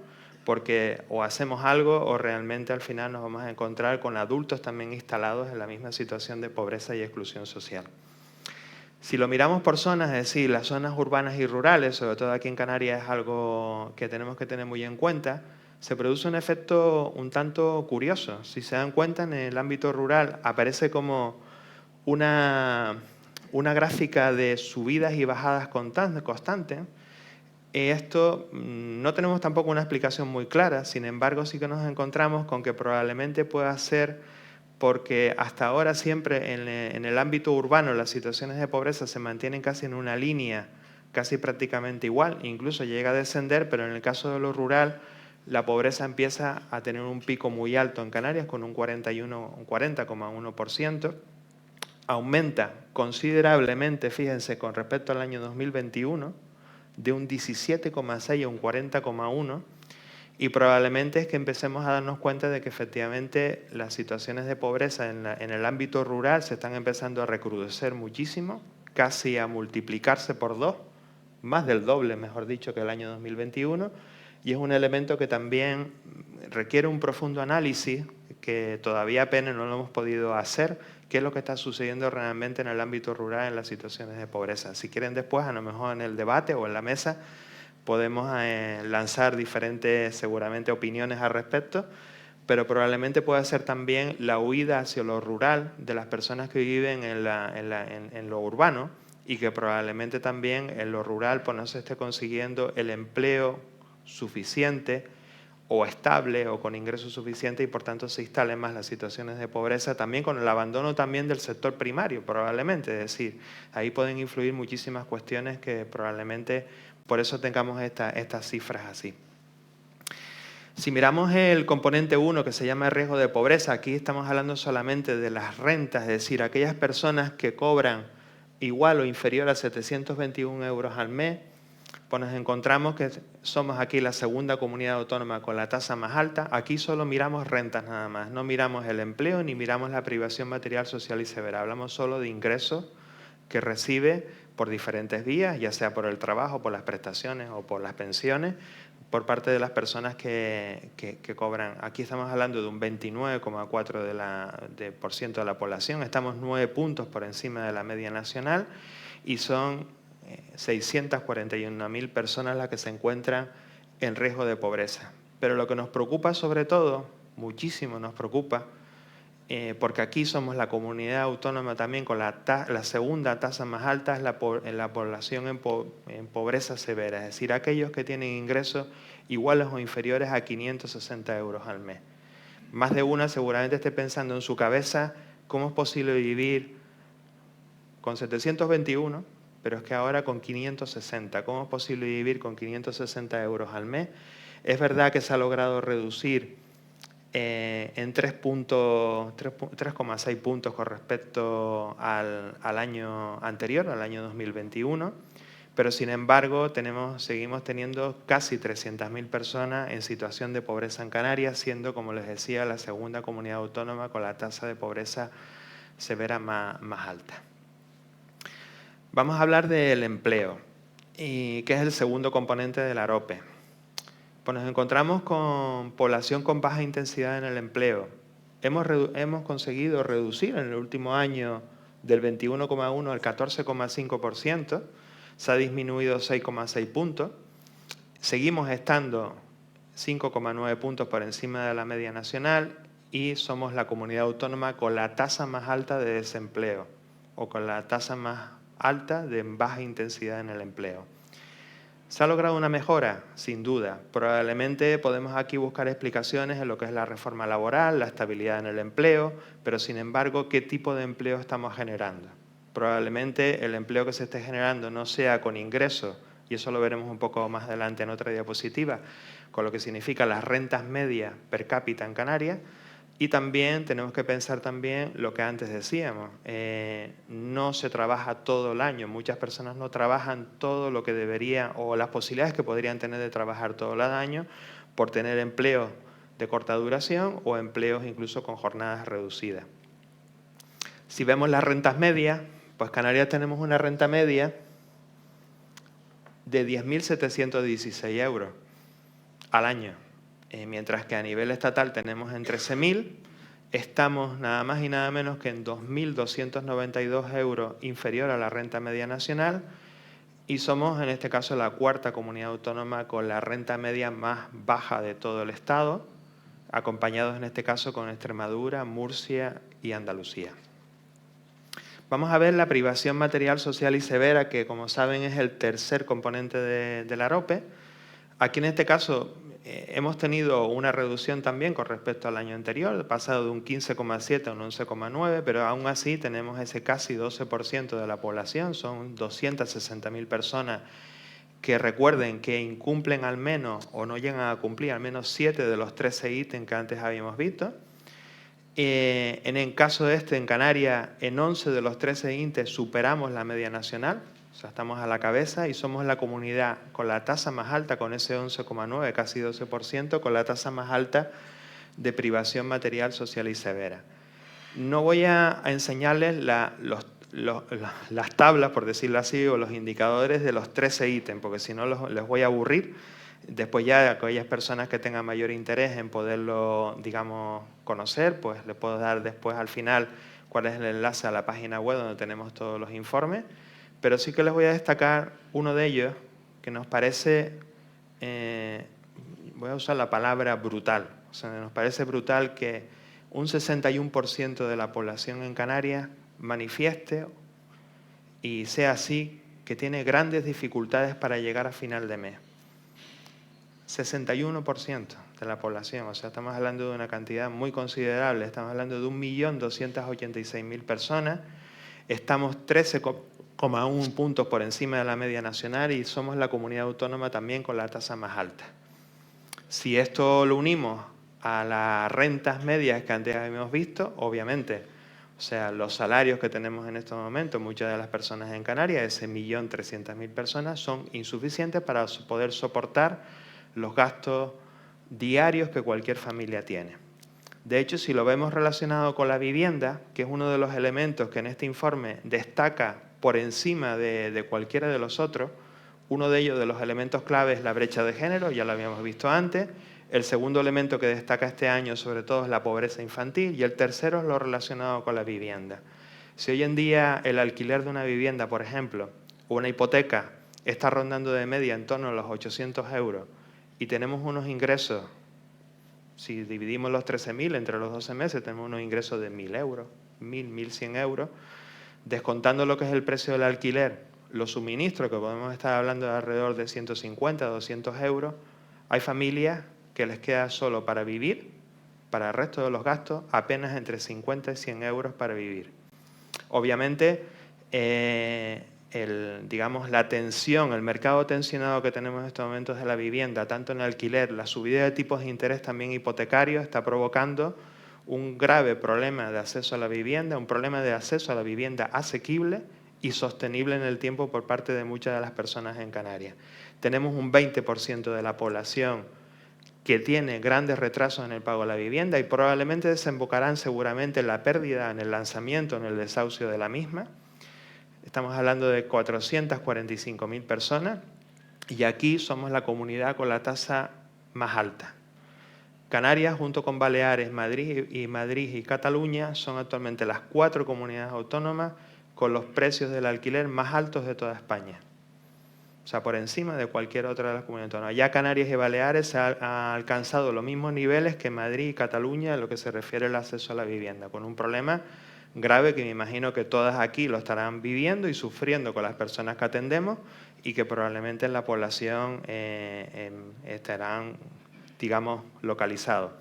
porque o hacemos algo o realmente al final nos vamos a encontrar con adultos también instalados en la misma situación de pobreza y exclusión social. Si lo miramos por zonas, es decir, las zonas urbanas y rurales, sobre todo aquí en Canarias es algo que tenemos que tener muy en cuenta, se produce un efecto un tanto curioso. Si se dan cuenta, en el ámbito rural aparece como una gráfica de subidas y bajadas constantes. Esto no tenemos tampoco una explicación muy clara, sin embargo sí que nos encontramos con que probablemente pueda ser porque hasta ahora siempre en el ámbito urbano las situaciones de pobreza se mantienen casi en una línea, casi prácticamente igual, incluso llega a descender, pero en el caso de lo rural la pobreza empieza a tener un pico muy alto en Canarias con un 40,1%, aumenta considerablemente, fíjense, con respecto al año 2021, de un 17,6 a un 40,1%, y probablemente es que empecemos a darnos cuenta de que efectivamente las situaciones de pobreza en el ámbito rural se están empezando a recrudecer muchísimo, casi a multiplicarse por 2, más del doble, mejor dicho, que el año 2021, y es un elemento que también requiere un profundo análisis que todavía apenas no lo hemos podido hacer, qué es lo que está sucediendo realmente en el ámbito rural en las situaciones de pobreza. Si quieren después, a lo mejor en el debate o en la mesa, podemos lanzar diferentes, seguramente, opiniones al respecto, pero probablemente pueda ser también la huida hacia lo rural de las personas que viven en lo urbano y que probablemente también en lo rural pues no se esté consiguiendo el empleo suficiente o estable o con ingresos suficientes y por tanto se instalen más las situaciones de pobreza, también con el abandono también del sector primario probablemente, es decir, ahí pueden influir muchísimas cuestiones que probablemente por eso tengamos estas cifras así. Si miramos el componente 1 que se llama riesgo de pobreza, aquí estamos hablando solamente de las rentas, es decir, aquellas personas que cobran igual o inferior a 721 euros al mes, pues nos encontramos que somos aquí la segunda comunidad autónoma con la tasa más alta. Aquí solo miramos rentas nada más, no miramos el empleo ni miramos la privación material, social y severa. Hablamos solo de ingresos que recibe por diferentes vías, ya sea por el trabajo, por las prestaciones o por las pensiones, por parte de las personas que cobran. Aquí estamos hablando de un 29,4% de la población, estamos 9 puntos por encima de la media nacional y son 641.000 personas las que se encuentran en riesgo de pobreza. Pero lo que nos preocupa sobre todo, muchísimo nos preocupa, porque aquí somos la comunidad autónoma también con la segunda tasa más alta, es la población en pobreza severa, es decir, aquellos que tienen ingresos iguales o inferiores a 560 euros al mes. Más de una seguramente esté pensando en su cabeza cómo es posible vivir con 721, pero es que ahora con 560, ¿cómo es posible vivir con 560 euros al mes? Es verdad que se ha logrado reducir en 3,6 puntos con respecto al año anterior, al año 2021, pero sin embargo seguimos teniendo casi 300.000 personas en situación de pobreza en Canarias, siendo, como les decía, la segunda comunidad autónoma con la tasa de pobreza severa más alta. Vamos a hablar del empleo, que es el segundo componente de la AROPE. Pues nos encontramos con población con baja intensidad en el empleo. Hemos conseguido reducir en el último año del 21,1 al 14,5%, se ha disminuido 6,6 puntos, seguimos estando 5,9 puntos por encima de la media nacional y somos la comunidad autónoma con la tasa más alta de desempleo o con la tasa más alta de baja intensidad en el empleo. ¿Se ha logrado una mejora? Sin duda. Probablemente podemos aquí buscar explicaciones en lo que es la reforma laboral, la estabilidad en el empleo, pero sin embargo, ¿qué tipo de empleo estamos generando? Probablemente el empleo que se esté generando no sea con ingresos, y eso lo veremos un poco más adelante en otra diapositiva, con lo que significa las rentas medias per cápita en Canarias. Y también tenemos que pensar también lo que antes decíamos, no se trabaja todo el año, muchas personas no trabajan todo lo que deberían o las posibilidades que podrían tener de trabajar todo el año por tener empleos de corta duración o empleos incluso con jornadas reducidas. Si vemos las rentas medias, pues Canarias tenemos una renta media de 10.716 euros al año. Mientras que a nivel estatal tenemos en 13.000, estamos nada más y nada menos que en 2.292 euros inferior a la renta media nacional y somos en este caso la cuarta comunidad autónoma con la renta media más baja de todo el Estado, acompañados en este caso con Extremadura, Murcia y Andalucía. Vamos a ver la privación material, social y severa, que como saben es el tercer componente de la AROPE. Aquí en este caso hemos tenido una reducción también con respecto al año anterior, pasado de un 15,7 a un 11,9, pero aún así tenemos ese casi 12% de la población, son 260.000 personas que recuerden que incumplen al menos o no llegan a cumplir al menos 7 de los 13 ítems que antes habíamos visto. En el caso de en Canarias, en 11 de los 13 índices superamos la media nacional, o sea, estamos a la cabeza y somos la comunidad con la tasa más alta, con ese 11,9, casi 12%, con la tasa más alta de privación material, social y severa. No voy a enseñarles las tablas, por decirlo así, o los indicadores de los 13 ítems, porque si no les voy a aburrir. Después ya aquellas personas que tengan mayor interés en poderlo, digamos, conocer, pues les puedo dar después al final cuál es el enlace a la página web donde tenemos todos los informes. Pero sí que les voy a destacar uno de ellos que nos parece, voy a usar la palabra brutal, o sea, nos parece brutal que un 61% de la población en Canarias manifieste y sea así que tiene grandes dificultades para llegar a final de mes. 61% de la población, o sea, estamos hablando de una cantidad muy considerable, estamos hablando de 1.286.000 personas, estamos 13,1 puntos por encima de la media nacional y somos la comunidad autónoma también con la tasa más alta. Si esto lo unimos a las rentas medias que antes habíamos visto, obviamente, o sea, los salarios que tenemos en estos momentos, muchas de las personas en Canarias, ese 1.300.000 personas, son insuficientes para poder soportar los gastos diarios que cualquier familia tiene. De hecho, si lo vemos relacionado con la vivienda, que es uno de los elementos que en este informe destaca por encima de cualquiera de los otros. Uno de ellos, de los elementos clave, es la brecha de género, ya lo habíamos visto antes. El segundo elemento que destaca este año sobre todo es la pobreza infantil, y el tercero es lo relacionado con la vivienda. Si hoy en día el alquiler de una vivienda, por ejemplo, o una hipoteca, está rondando de media en torno a los 800 euros y tenemos unos ingresos, si dividimos los 13.000 entre los 12 meses, tenemos unos ingresos de 1.000 euros, 1.100 euros, descontando lo que es el precio del alquiler, los suministros, que podemos estar hablando de alrededor de 150, 200 euros, hay familias que les queda solo para vivir, para el resto de los gastos, apenas entre 50 y 100 euros para vivir. Obviamente, digamos, la tensión, el mercado tensionado que tenemos en estos momentos de la vivienda, tanto en alquiler, la subida de tipos de interés también hipotecarios, está provocando un grave problema de acceso a la vivienda, un problema de acceso a la vivienda asequible y sostenible en el tiempo por parte de muchas de las personas en Canarias. Tenemos un 20% de la población que tiene grandes retrasos en el pago de la vivienda y probablemente desembocarán seguramente en la pérdida, en el lanzamiento, en el desahucio de la misma. Estamos hablando de 445.000 personas y aquí somos la comunidad con la tasa más alta. Canarias, junto con Baleares, Madrid y Cataluña, son actualmente las 4 comunidades autónomas con los precios del alquiler más altos de toda España. O sea, por encima de cualquier otra de las comunidades autónomas. Ya Canarias y Baleares se ha alcanzado los mismos niveles que Madrid y Cataluña en lo que se refiere al acceso a la vivienda, con un problema grave que me imagino que todas aquí lo estarán viviendo y sufriendo con las personas que atendemos y que probablemente en la población estarán, digamos, localizados.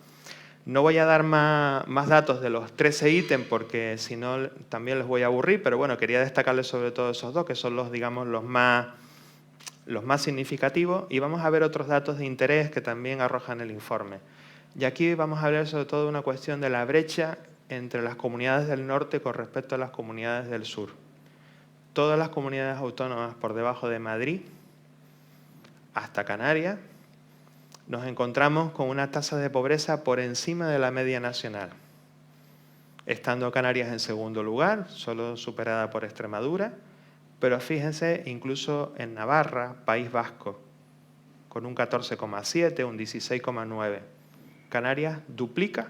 No voy a dar más datos de los 13 ítems porque si no también les voy a aburrir, pero bueno, quería destacarles sobre todo esos dos, que son los, digamos, los más significativos, y vamos a ver otros datos de interés que también arrojan el informe. Y aquí vamos a hablar sobre todo de una cuestión de la brecha entre las comunidades del norte con respecto a las comunidades del sur. Todas las comunidades autónomas por debajo de Madrid, hasta Canarias, nos encontramos con una tasa de pobreza por encima de la media nacional, estando Canarias en segundo lugar, solo superada por Extremadura, pero fíjense, incluso en Navarra, País Vasco, con un 14,7, un 16,9. Canarias duplica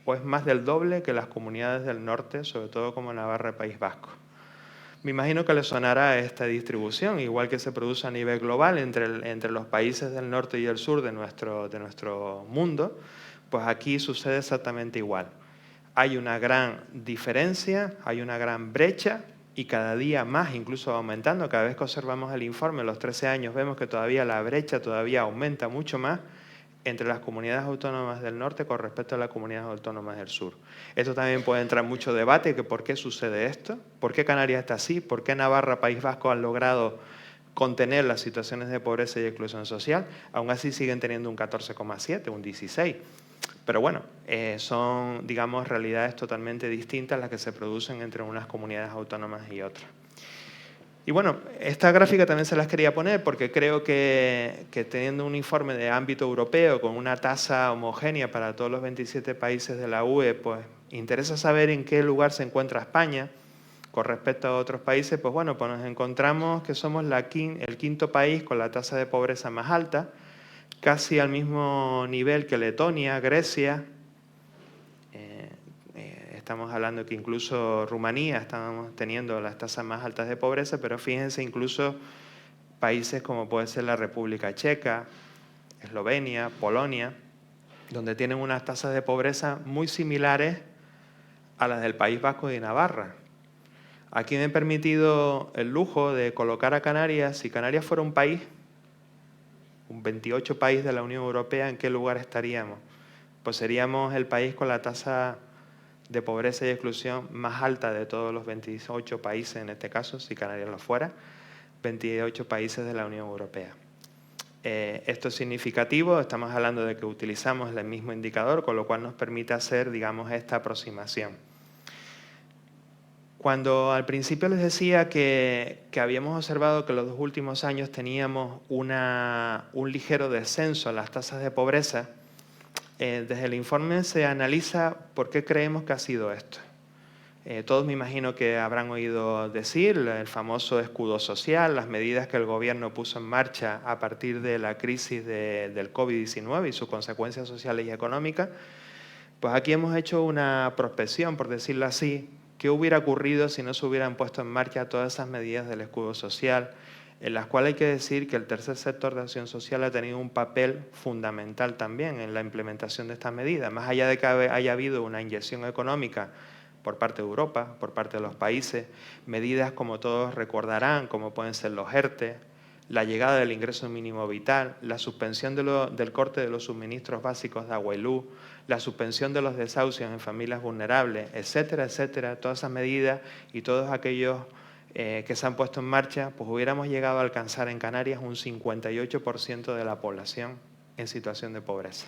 o es más del doble que las comunidades del norte, sobre todo como Navarra y País Vasco. Me imagino que les sonará esta distribución, igual que se produce a nivel global entre los países del norte y el sur de nuestro mundo, pues aquí sucede exactamente igual. Hay una gran diferencia, hay una gran brecha, y cada día más, incluso aumentando. Cada vez que observamos el informe, los 13 años, vemos que todavía la brecha todavía aumenta mucho más entre las comunidades autónomas del norte con respecto a las comunidades autónomas del sur. Esto también puede entrar en mucho debate, que por qué sucede esto, por qué Canarias está así, por qué Navarra, País Vasco han logrado contener las situaciones de pobreza y exclusión social, aún así siguen teniendo un 14,7, un 16. Pero bueno, son, digamos, realidades totalmente distintas las que se producen entre unas comunidades autónomas y otras. Y bueno, esta gráfica también se las quería poner porque creo que teniendo un informe de ámbito europeo con una tasa homogénea para todos los 27 países de la UE, pues interesa saber en qué lugar se encuentra España con respecto a otros países. Pues bueno, pues nos encontramos que somos el quinto país con la tasa de pobreza más alta, casi al mismo nivel que Letonia, Grecia. Estamos hablando que incluso Rumanía estamos teniendo las tasas más altas de pobreza, pero fíjense incluso países como puede ser la República Checa, Eslovenia, Polonia, donde tienen unas tasas de pobreza muy similares a las del País Vasco y de Navarra. Aquí me he permitido el lujo de colocar a Canarias. Si Canarias fuera un país, un 28 país de la Unión Europea, ¿en qué lugar estaríamos? Pues seríamos el país con la tasa de pobreza y exclusión más alta de todos los 28 países, en este caso, si Canarias lo fuera, 28 países de la Unión Europea. Esto es significativo, estamos hablando de que utilizamos el mismo indicador, con lo cual nos permite hacer, digamos, esta aproximación. Cuando al principio les decía que habíamos observado que en los 2 últimos años teníamos un ligero descenso en las tasas de pobreza, desde el informe se analiza por qué creemos que ha sido esto. Todos me imagino que habrán oído decir el famoso escudo social, las medidas que el gobierno puso en marcha a partir de la crisis del COVID-19 y sus consecuencias sociales y económicas. Pues aquí hemos hecho una prospección, por decirlo así, qué hubiera ocurrido si no se hubieran puesto en marcha todas esas medidas del escudo social, en las cuales hay que decir que el tercer sector de acción social ha tenido un papel fundamental también en la implementación de estas medidas. Más allá de que haya habido una inyección económica por parte de Europa, por parte de los países, medidas como todos recordarán, como pueden ser los ERTE, la llegada del ingreso mínimo vital, la suspensión del corte de los suministros básicos de agua y luz, la suspensión de los desahucios en familias vulnerables, etcétera, etcétera, todas esas medidas y todos aquellos que se han puesto en marcha, pues hubiéramos llegado a alcanzar en Canarias un 58% de la población en situación de pobreza.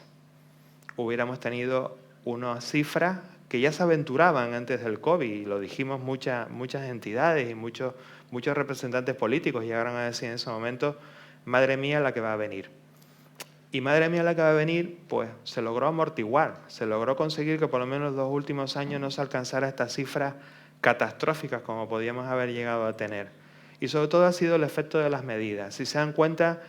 Hubiéramos tenido unas cifras que ya se aventuraban antes del COVID, y lo dijimos muchas entidades y muchos representantes políticos llegaron a decir en ese momento, madre mía la que va a venir. Y madre mía la que va a venir, pues se logró amortiguar, se logró conseguir que por lo menos los últimos años no se alcanzara estas cifras catastróficas como podíamos haber llegado a tener. Y sobre todo ha sido el efecto de las medidas. Si se dan cuenta,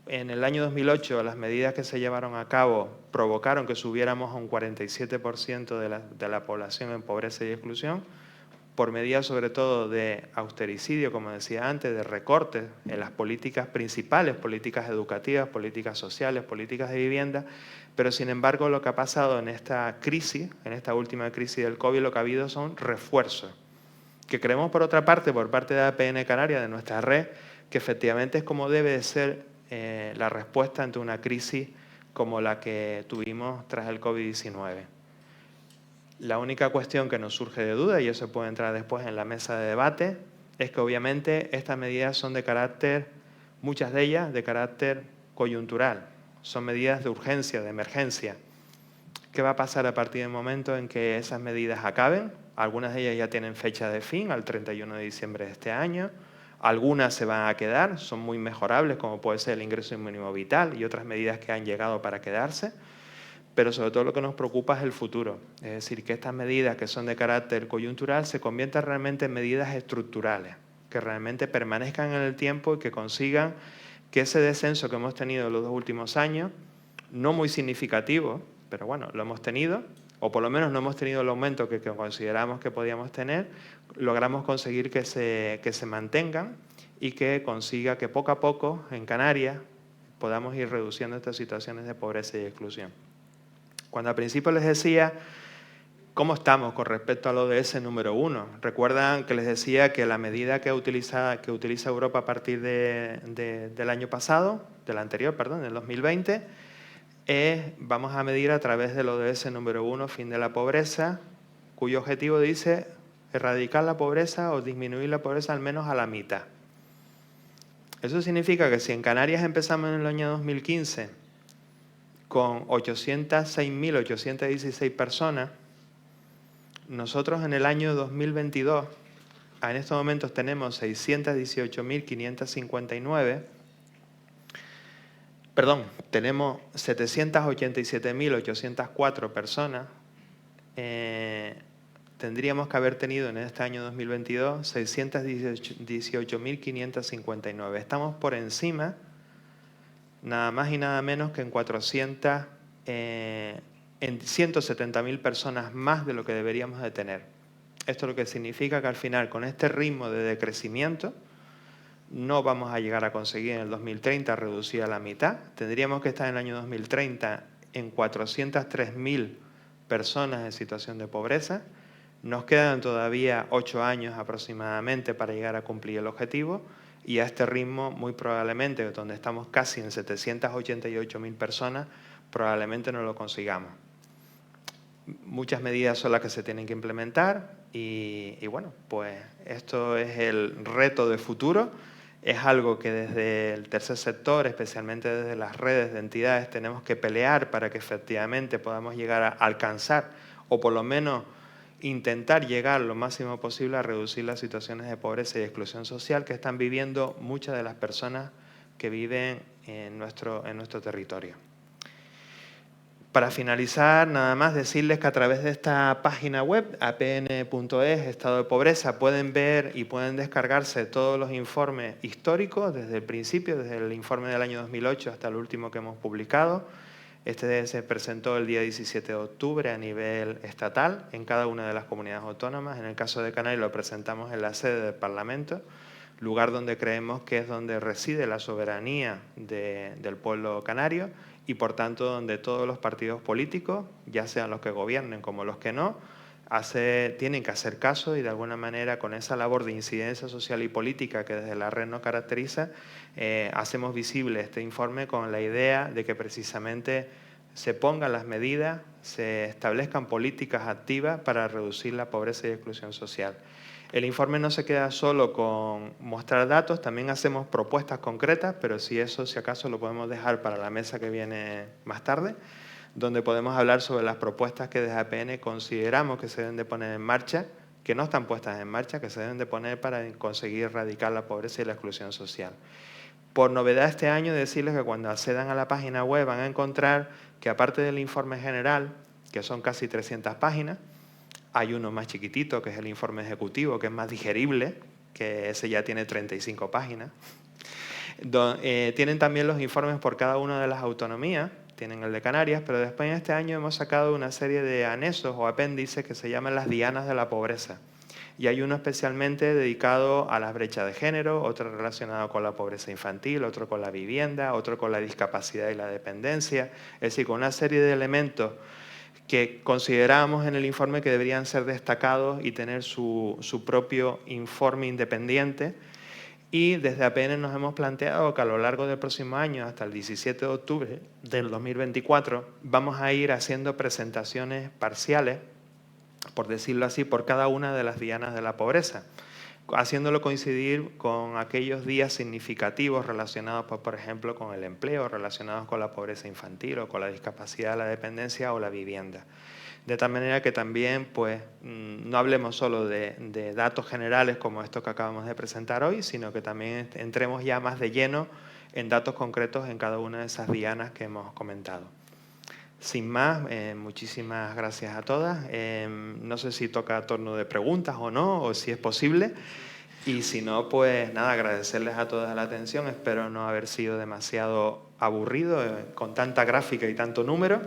en el año 2008 las medidas que se llevaron a cabo provocaron que subiéramos a un 47% de la población en pobreza y exclusión, por medidas sobre todo de austericidio, como decía antes, de recortes en las políticas principales, políticas educativas, políticas sociales, políticas de vivienda, pero sin embargo lo que ha pasado en esta crisis, en esta última crisis del COVID, lo que ha habido son refuerzos, que creemos por otra parte, por parte de APN Canarias, de nuestra red, que efectivamente es como debe de ser la respuesta ante una crisis como la que tuvimos tras el COVID-19. La única cuestión que nos surge de duda, y eso puede entrar después en la mesa de debate, es que obviamente estas medidas son de carácter, muchas de ellas de carácter coyuntural, son medidas de urgencia, de emergencia. ¿Qué va a pasar a partir del momento en que esas medidas acaben? Algunas de ellas ya tienen fecha de fin, al 31 de diciembre de este año. Algunas se van a quedar, son muy mejorables, como puede ser el ingreso mínimo vital y otras medidas que han llegado para quedarse. Pero sobre todo lo que nos preocupa es el futuro. Es decir, que estas medidas que son de carácter coyuntural se conviertan realmente en medidas estructurales, que realmente permanezcan en el tiempo y que consigan que ese descenso que hemos tenido en los 2 últimos años, no muy significativo, pero bueno, lo hemos tenido, o por lo menos no hemos tenido el aumento que consideramos que podíamos tener, logramos conseguir que se mantengan y que consiga que poco a poco en Canarias podamos ir reduciendo estas situaciones de pobreza y exclusión. Cuando al principio les decía cómo estamos con respecto al ODS número 1, recuerdan que les decía que la medida que utiliza Europa a partir del año pasado, del anterior, perdón, del 2020, vamos a medir a través del ODS número 1, fin de la pobreza, cuyo objetivo dice erradicar la pobreza o disminuir la pobreza al menos a la mitad. Eso significa que si en Canarias empezamos en el año 2015 con 806.816 personas, nosotros en el año 2022, en estos momentos tenemos 618.559, perdón, tenemos 787.804 personas, tendríamos que haber tenido en este año 2022 618.559. Estamos por encima, nada más y nada menos que en 170.000 personas más de lo que deberíamos de tener. Esto lo que significa que al final, con este ritmo de decrecimiento, no vamos a llegar a conseguir en el 2030 reducir a la mitad. Tendríamos que estar en el año 2030 en 403.000 personas en situación de pobreza. Nos quedan todavía 8 años aproximadamente para llegar a cumplir el objetivo, y a este ritmo, muy probablemente, donde estamos casi en 788.000 personas, probablemente no lo consigamos. Muchas medidas son las que se tienen que implementar y bueno, pues esto es el reto de futuro. Es algo que desde el tercer sector, especialmente desde las redes de entidades, tenemos que pelear para que efectivamente podamos llegar a alcanzar, o por lo menos intentar llegar lo máximo posible a reducir las situaciones de pobreza y exclusión social que están viviendo muchas de las personas que viven en nuestro territorio. Para finalizar, nada más decirles que a través de esta página web, apn.es, Estado de Pobreza, pueden ver y pueden descargarse todos los informes históricos desde el principio, desde el informe del año 2008 hasta el último que hemos publicado. Este se presentó el día 17 de octubre a nivel estatal en cada una de las comunidades autónomas. En el caso de Canarias lo presentamos en la sede del Parlamento, lugar donde creemos que es donde reside la soberanía del pueblo canario y por tanto donde todos los partidos políticos, ya sean los que gobiernen como los que no, tienen que hacer caso y de alguna manera con esa labor de incidencia social y política que desde la red nos caracteriza, hacemos visible este informe con la idea de que precisamente se pongan las medidas, se establezcan políticas activas para reducir la pobreza y exclusión social. El informe no se queda solo con mostrar datos, también hacemos propuestas concretas, pero si acaso lo podemos dejar para la mesa que viene más tarde, donde podemos hablar sobre las propuestas que desde APN consideramos que se deben de poner en marcha, que no están puestas en marcha, que se deben de poner para conseguir erradicar la pobreza y la exclusión social. Por novedad este año, decirles que cuando accedan a la página web van a encontrar que aparte del informe general, que son casi 300 páginas, hay uno más chiquitito, que es el informe ejecutivo, que es más digerible, que ese ya tiene 35 páginas. Tienen también los informes por cada una de las autonomías, tienen el de Canarias, pero después en este año hemos sacado una serie de anexos o apéndices que se llaman las dianas de la pobreza. Y hay uno especialmente dedicado a las brechas de género, otro relacionado con la pobreza infantil, otro con la vivienda, otro con la discapacidad y la dependencia, es decir, con una serie de elementos que consideramos en el informe que deberían ser destacados y tener su propio informe independiente. Y desde APN nos hemos planteado que a lo largo del próximo año, hasta el 17 de octubre del 2024, vamos a ir haciendo presentaciones parciales, por decirlo así, por cada una de las dianas de la pobreza, haciéndolo coincidir con aquellos días significativos relacionados, pues, por ejemplo, con el empleo, relacionados con la pobreza infantil o con la discapacidad, la dependencia o la vivienda. De tal manera que también pues, no hablemos solo de datos generales como estos que acabamos de presentar hoy, sino que también entremos ya más de lleno en datos concretos en cada una de esas dianas que hemos comentado. Sin más, muchísimas gracias a todas. No sé si toca turno de preguntas o no, o si es posible. Y si no, pues nada, agradecerles a todas la atención. Espero no haber sido demasiado aburrido con tanta gráfica y tanto número,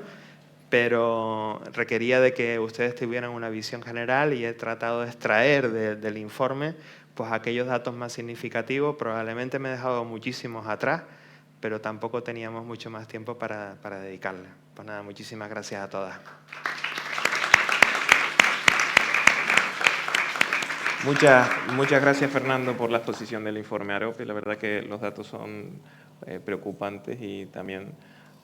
pero requería de que ustedes tuvieran una visión general y he tratado de extraer del informe pues aquellos datos más significativos. Probablemente me he dejado muchísimos atrás, pero tampoco teníamos mucho más tiempo para dedicarle. Pues nada, muchísimas gracias a todas. Muchas gracias, Fernando, por la exposición del informe AROPE. La verdad que los datos son preocupantes y también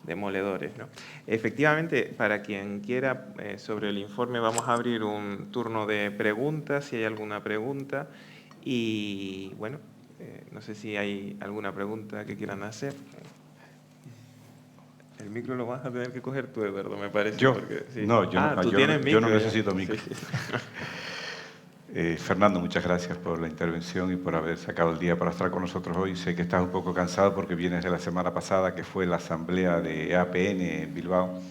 demoledores, ¿no? Efectivamente, para quien quiera sobre el informe, vamos a abrir un turno de preguntas, si hay alguna pregunta. Y bueno, no sé si hay alguna pregunta que quieran hacer. El micro lo vas a tener que coger tú, Eduardo, me parece. ¿Yo? Porque, sí. No, yo no necesito micro. Sí. Fernando, muchas gracias por la intervención y por haber sacado el día para estar con nosotros hoy. Sé que estás un poco cansado porque vienes de la semana pasada, que fue la asamblea de APN en Bilbao.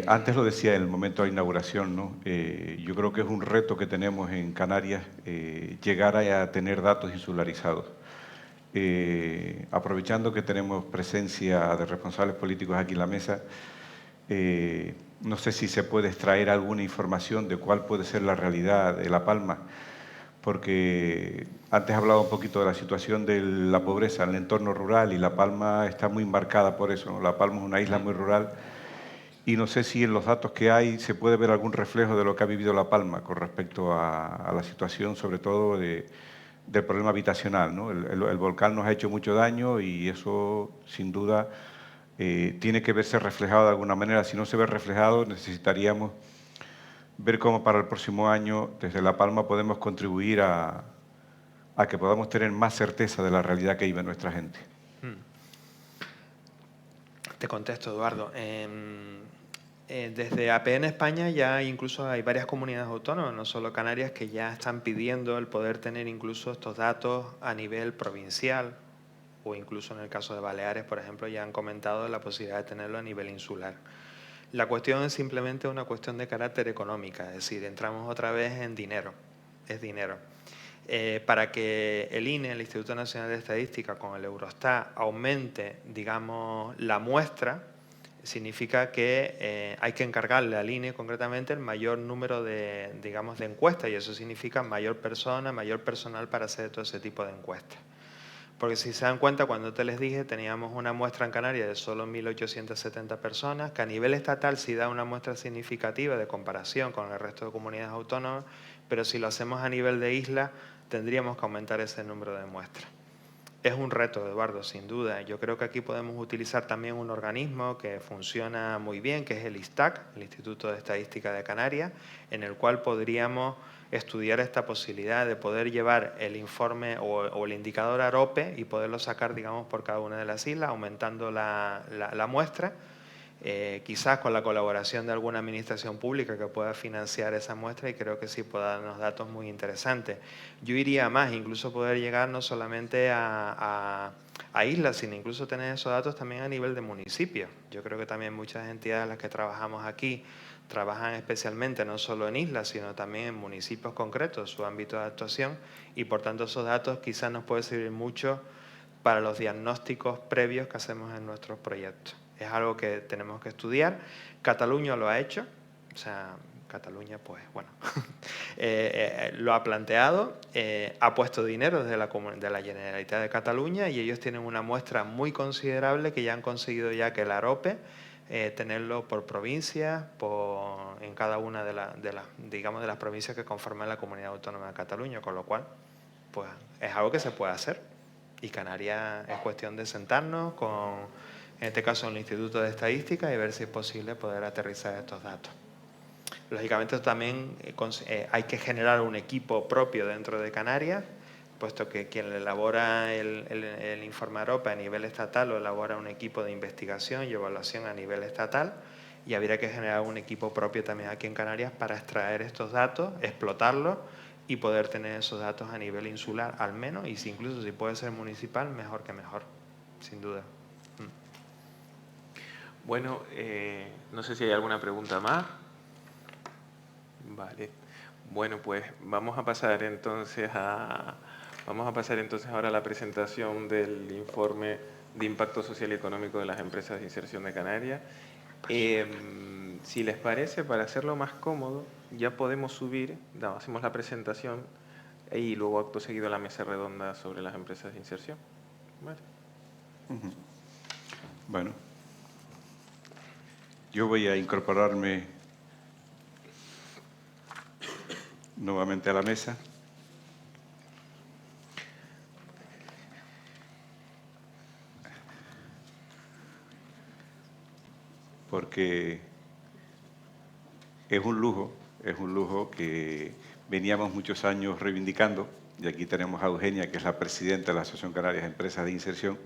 Antes lo decía en el momento de la inauguración, ¿no? Yo creo que es un reto que tenemos en Canarias llegar a tener datos insularizados. Aprovechando que tenemos presencia de responsables políticos aquí en la mesa, no sé si se puede extraer alguna información de cuál puede ser la realidad de La Palma, porque antes hablaba un poquito de la situación de la pobreza en el entorno rural y La Palma está muy marcada por eso, ¿no? La Palma es una isla muy rural y no sé si en los datos que hay se puede ver algún reflejo de lo que ha vivido La Palma con respecto a la situación, sobre todo del problema habitacional, ¿no? El volcán nos ha hecho mucho daño y eso, sin duda, tiene que verse reflejado de alguna manera. Si no se ve reflejado, necesitaríamos ver cómo para el próximo año, desde La Palma, podemos contribuir a que podamos tener más certeza de la realidad que vive nuestra gente. Te contesto, Eduardo. Desde APN España ya incluso hay varias comunidades autónomas, no solo Canarias, que ya están pidiendo el poder tener incluso estos datos a nivel provincial o incluso en el caso de Baleares, por ejemplo, ya han comentado la posibilidad de tenerlo a nivel insular. La cuestión es simplemente una cuestión de carácter económica, es decir, entramos otra vez en dinero, es dinero. Para que el INE, el Instituto Nacional de Estadística, con el Eurostat, aumente, digamos, la muestra, significa que hay que encargarle al INE concretamente el mayor número de, digamos, de encuestas, y eso significa mayor personal para hacer todo ese tipo de encuestas. Porque si se dan cuenta, cuando te les dije, teníamos una muestra en Canarias de solo 1.870 personas, que a nivel estatal sí da una muestra significativa de comparación con el resto de comunidades autónomas, pero si lo hacemos a nivel de isla, tendríamos que aumentar ese número de muestras. Es un reto, Eduardo, sin duda. Yo creo que aquí podemos utilizar también un organismo que funciona muy bien, que es el ISTAC, el Instituto de Estadística de Canarias, en el cual podríamos estudiar esta posibilidad de poder llevar el informe o el indicador AROPE y poderlo sacar, digamos, por cada una de las islas, aumentando la muestra, quizás con la colaboración de alguna administración pública que pueda financiar esa muestra, y creo que sí puede darnos datos muy interesantes. Yo iría más, incluso poder llegar no solamente a islas, sino incluso tener esos datos también a nivel de municipios. Yo creo que también muchas entidades en las que trabajamos aquí trabajan especialmente no solo en islas, sino también en municipios concretos, su ámbito de actuación, y por tanto esos datos quizás nos pueden servir mucho para los diagnósticos previos que hacemos en nuestros proyectos. Es algo que tenemos que estudiar. Cataluña lo ha hecho, o sea, Cataluña, pues bueno, lo ha planteado, ha puesto dinero desde la Generalitat de Cataluña, y ellos tienen una muestra muy considerable que ya han conseguido ya que el AROPE, tenerlo por provincias, en cada una de las provincias que conforman la Comunidad Autónoma de Cataluña, con lo cual, pues es algo que se puede hacer. Y Canarias es cuestión de sentarnos en este caso en el Instituto de Estadística, y ver si es posible poder aterrizar estos datos. Lógicamente también hay que generar un equipo propio dentro de Canarias, puesto que quien elabora el informe AROPE a nivel estatal lo elabora un equipo de investigación y evaluación a nivel estatal, y habría que generar un equipo propio también aquí en Canarias para extraer estos datos, explotarlos y poder tener esos datos a nivel insular al menos, y si incluso si puede ser municipal, mejor que mejor, sin duda. Bueno, no sé si hay alguna pregunta más. Vale. Bueno, pues vamos a pasar entonces ahora a la presentación del informe de impacto social y económico de las empresas de inserción de Canarias. Si les parece, para hacerlo más cómodo, ya podemos subir, hacemos la presentación y luego acto seguido la mesa redonda sobre las empresas de inserción. Vale. Bueno, yo voy a incorporarme nuevamente a la mesa. Porque es un lujo que veníamos muchos años reivindicando, y aquí tenemos a Eugenia, que es la presidenta de la Asociación Canarias de Empresas de Inserción.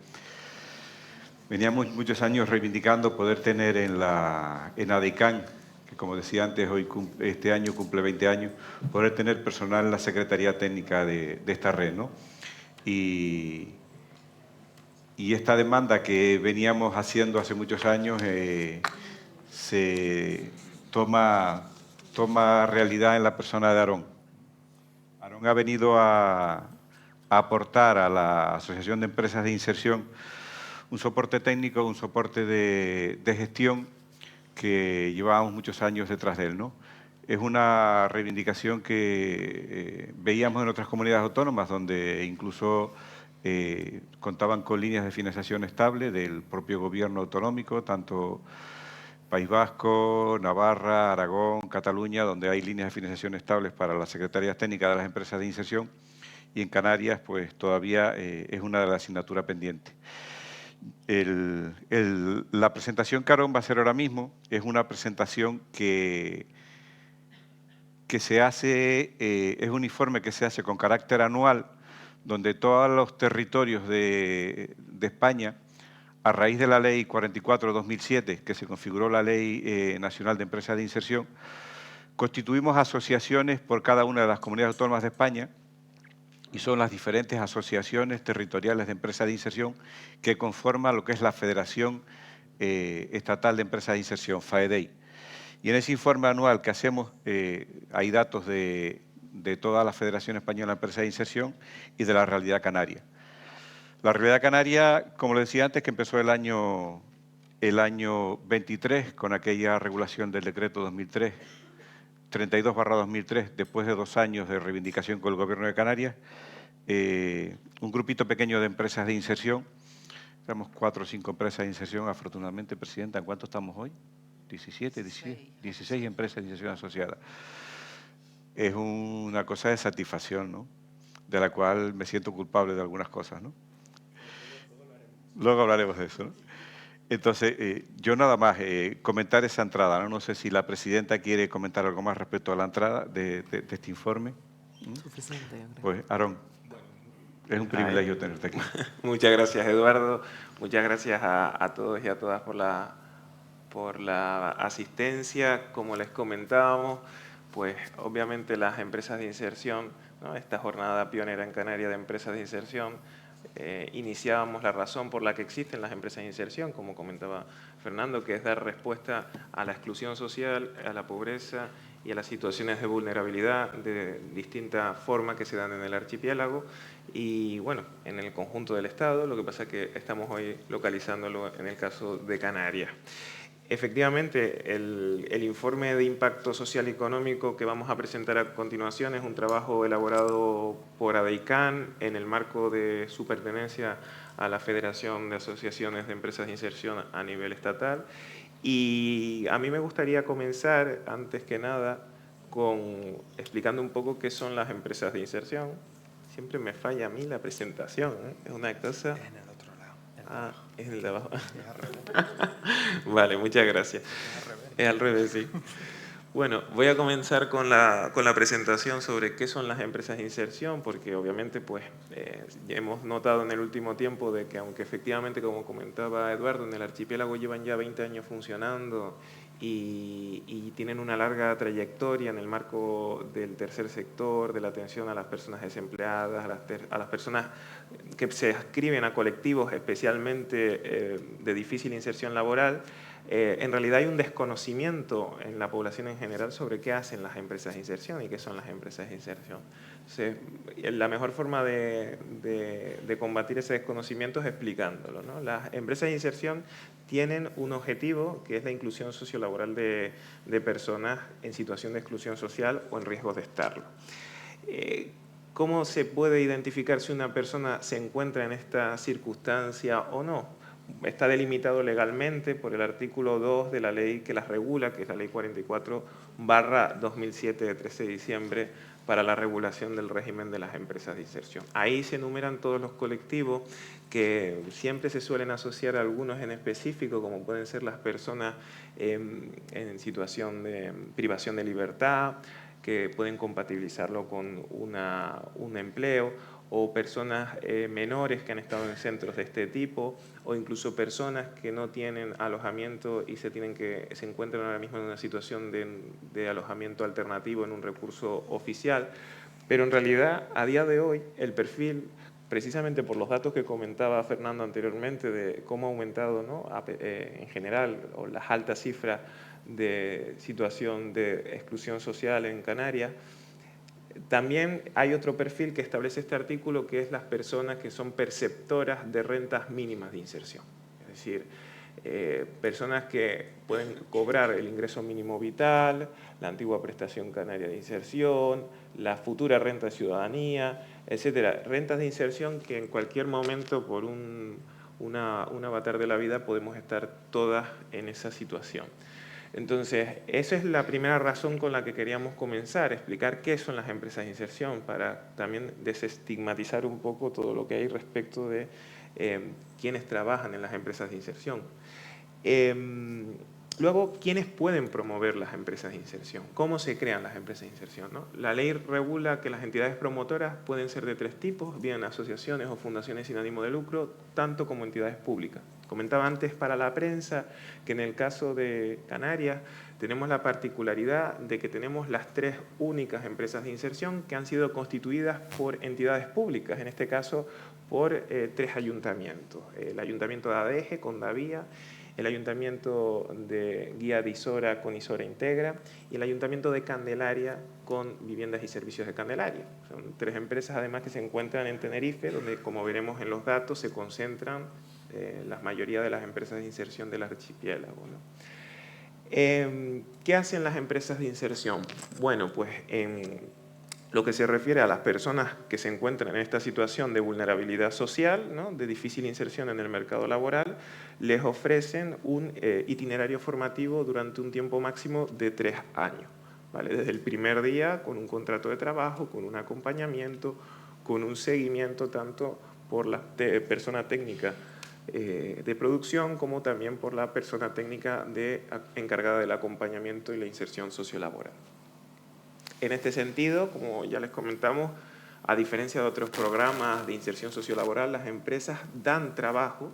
Veníamos muchos años reivindicando poder tener en ADICAN, que como decía antes, este año cumple 20 años, poder tener personal en la Secretaría Técnica de esta red, ¿no? Y esta demanda que veníamos haciendo hace muchos años se toma realidad en la persona de Aarón. Aarón ha venido a aportar a la Asociación de Empresas de Inserción un soporte técnico, un soporte de gestión que llevábamos muchos años detrás de él, ¿no? Es una reivindicación que veíamos en otras comunidades autónomas, donde incluso contaban con líneas de financiación estable del propio gobierno autonómico, tanto País Vasco, Navarra, Aragón, Cataluña, donde hay líneas de financiación estables para las secretarías técnicas de las empresas de inserción, y en Canarias pues todavía es una de las asignaturas pendientes. La presentación que Aarón va a hacer ahora mismo es una presentación que se hace, es un informe que se hace con carácter anual, donde todos los territorios de España, a raíz de la Ley 44/2007, que se configuró la Ley Nacional de Empresas de Inserción, constituimos asociaciones por cada una de las comunidades autónomas de España, y son las diferentes asociaciones territoriales de empresas de inserción que conforman lo que es la Federación Estatal de Empresas de Inserción, FAEDEI. Y en ese informe anual que hacemos hay datos de toda la Federación Española de Empresas de Inserción y de la realidad canaria. La realidad canaria, como le decía antes, que empezó el año 23 con aquella regulación del decreto 2003, 32/2003, después de 2 años de reivindicación con el Gobierno de Canarias, un grupito pequeño de empresas de inserción, éramos 4 o 5 empresas de inserción, afortunadamente, Presidenta, ¿en cuánto estamos hoy? 17, 16 empresas de inserción asociadas. Es una cosa de satisfacción, ¿no? De la cual me siento culpable de algunas cosas, ¿no? Luego hablaremos de eso, ¿no? Entonces, yo nada más comentar esa entrada, ¿no? No sé si la Presidenta quiere comentar algo más respecto a la entrada de este informe. Suficiente, yo creo. Pues, Aarón, es un privilegio tenerte aquí. Muchas gracias, Eduardo. Muchas gracias a todos y a todas por la asistencia. Como les comentábamos, pues obviamente las empresas de inserción, ¿no? Esta jornada pionera en Canarias de empresas de inserción, iniciábamos la razón por la que existen las empresas de inserción, como comentaba Fernando, que es dar respuesta a la exclusión social, a la pobreza y a las situaciones de vulnerabilidad de distinta forma que se dan en el archipiélago y, bueno, en el conjunto del Estado. Lo que pasa es que estamos hoy localizándolo en el caso de Canarias. Efectivamente, el informe de impacto social y económico que vamos a presentar a continuación es un trabajo elaborado por ADEICAN en el marco de su pertenencia a la Federación de Asociaciones de Empresas de Inserción a nivel estatal. Y a mí me gustaría comenzar, antes que nada, explicando un poco qué son las empresas de inserción. Siempre me falla a mí la presentación, ¿eh? Es una cosa... Ah, es el de abajo. Vale, muchas gracias. Es al revés, sí. Bueno, voy a comenzar con la presentación sobre qué son las empresas de inserción, porque obviamente pues, hemos notado en el último tiempo de que aunque efectivamente, como comentaba Eduardo, en el archipiélago llevan ya 20 años funcionando y tienen una larga trayectoria en el marco del tercer sector, de la atención a las personas desempleadas, a las personas que se adscriben a colectivos especialmente de difícil inserción laboral. En realidad hay un desconocimiento en la población en general sobre qué hacen las empresas de inserción y qué son las empresas de inserción. Entonces, la mejor forma de combatir ese desconocimiento es explicándolo, ¿no? Las empresas de inserción tienen un objetivo que es la inclusión sociolaboral de personas en situación de exclusión social o en riesgo de estarlo. ¿Cómo se puede identificar si una persona se encuentra en esta circunstancia o no? Está delimitado legalmente por el artículo 2 de la ley que las regula, que es la ley 44/2007 de 13 de diciembre para la regulación del régimen de las empresas de inserción. Ahí se enumeran todos los colectivos que siempre se suelen asociar a algunos en específico, como pueden ser las personas en situación de privación de libertad, que pueden compatibilizarlo con un empleo, o personas menores que han estado en centros de este tipo, o incluso personas que no tienen alojamiento y se encuentran ahora mismo en una situación de alojamiento alternativo en un recurso oficial. Pero en realidad, a día de hoy, el perfil, precisamente por los datos que comentaba Fernando anteriormente de cómo ha aumentado, ¿no? En general, o las altas cifras de situación de exclusión social en Canarias, también hay otro perfil que establece este artículo, que es las personas que son perceptoras de rentas mínimas de inserción. Es decir, personas que pueden cobrar el ingreso mínimo vital, la antigua prestación canaria de inserción, la futura renta de ciudadanía, etcétera. Rentas de inserción que en cualquier momento, por un avatar de la vida, podemos estar todas en esa situación. Entonces, esa es la primera razón con la que queríamos comenzar, explicar qué son las empresas de inserción, para también desestigmatizar un poco todo lo que hay respecto de quienes trabajan en las empresas de inserción. Luego, ¿quiénes pueden promover las empresas de inserción? ¿Cómo se crean las empresas de inserción, ¿no? La ley regula que las entidades promotoras pueden ser de 3 tipos, bien asociaciones o fundaciones sin ánimo de lucro, tanto como entidades públicas. Comentaba antes para la prensa que en el caso de Canarias tenemos la particularidad de que tenemos las 3 únicas empresas de inserción que han sido constituidas por entidades públicas, en este caso por 3 ayuntamientos. El Ayuntamiento de Adeje con Davía, el Ayuntamiento de Guía de Isora con Isora Integra y el Ayuntamiento de Candelaria con Viviendas y Servicios de Candelaria. Son 3 empresas además que se encuentran en Tenerife, donde como veremos en los datos se concentran la mayoría de las empresas de inserción del archipiélago, ¿no? ¿Qué hacen las empresas de inserción? Bueno, pues en lo que se refiere a las personas que se encuentran en esta situación de vulnerabilidad social, ¿no?, de difícil inserción en el mercado laboral, les ofrecen un itinerario formativo durante un tiempo máximo de 3 años. ¿Vale? Desde el primer día, con un contrato de trabajo, con un acompañamiento, con un seguimiento tanto por la persona técnica de producción como también por la persona técnica encargada del acompañamiento y la inserción sociolaboral. En este sentido, como ya les comentamos, a diferencia de otros programas de inserción sociolaboral, las empresas dan trabajo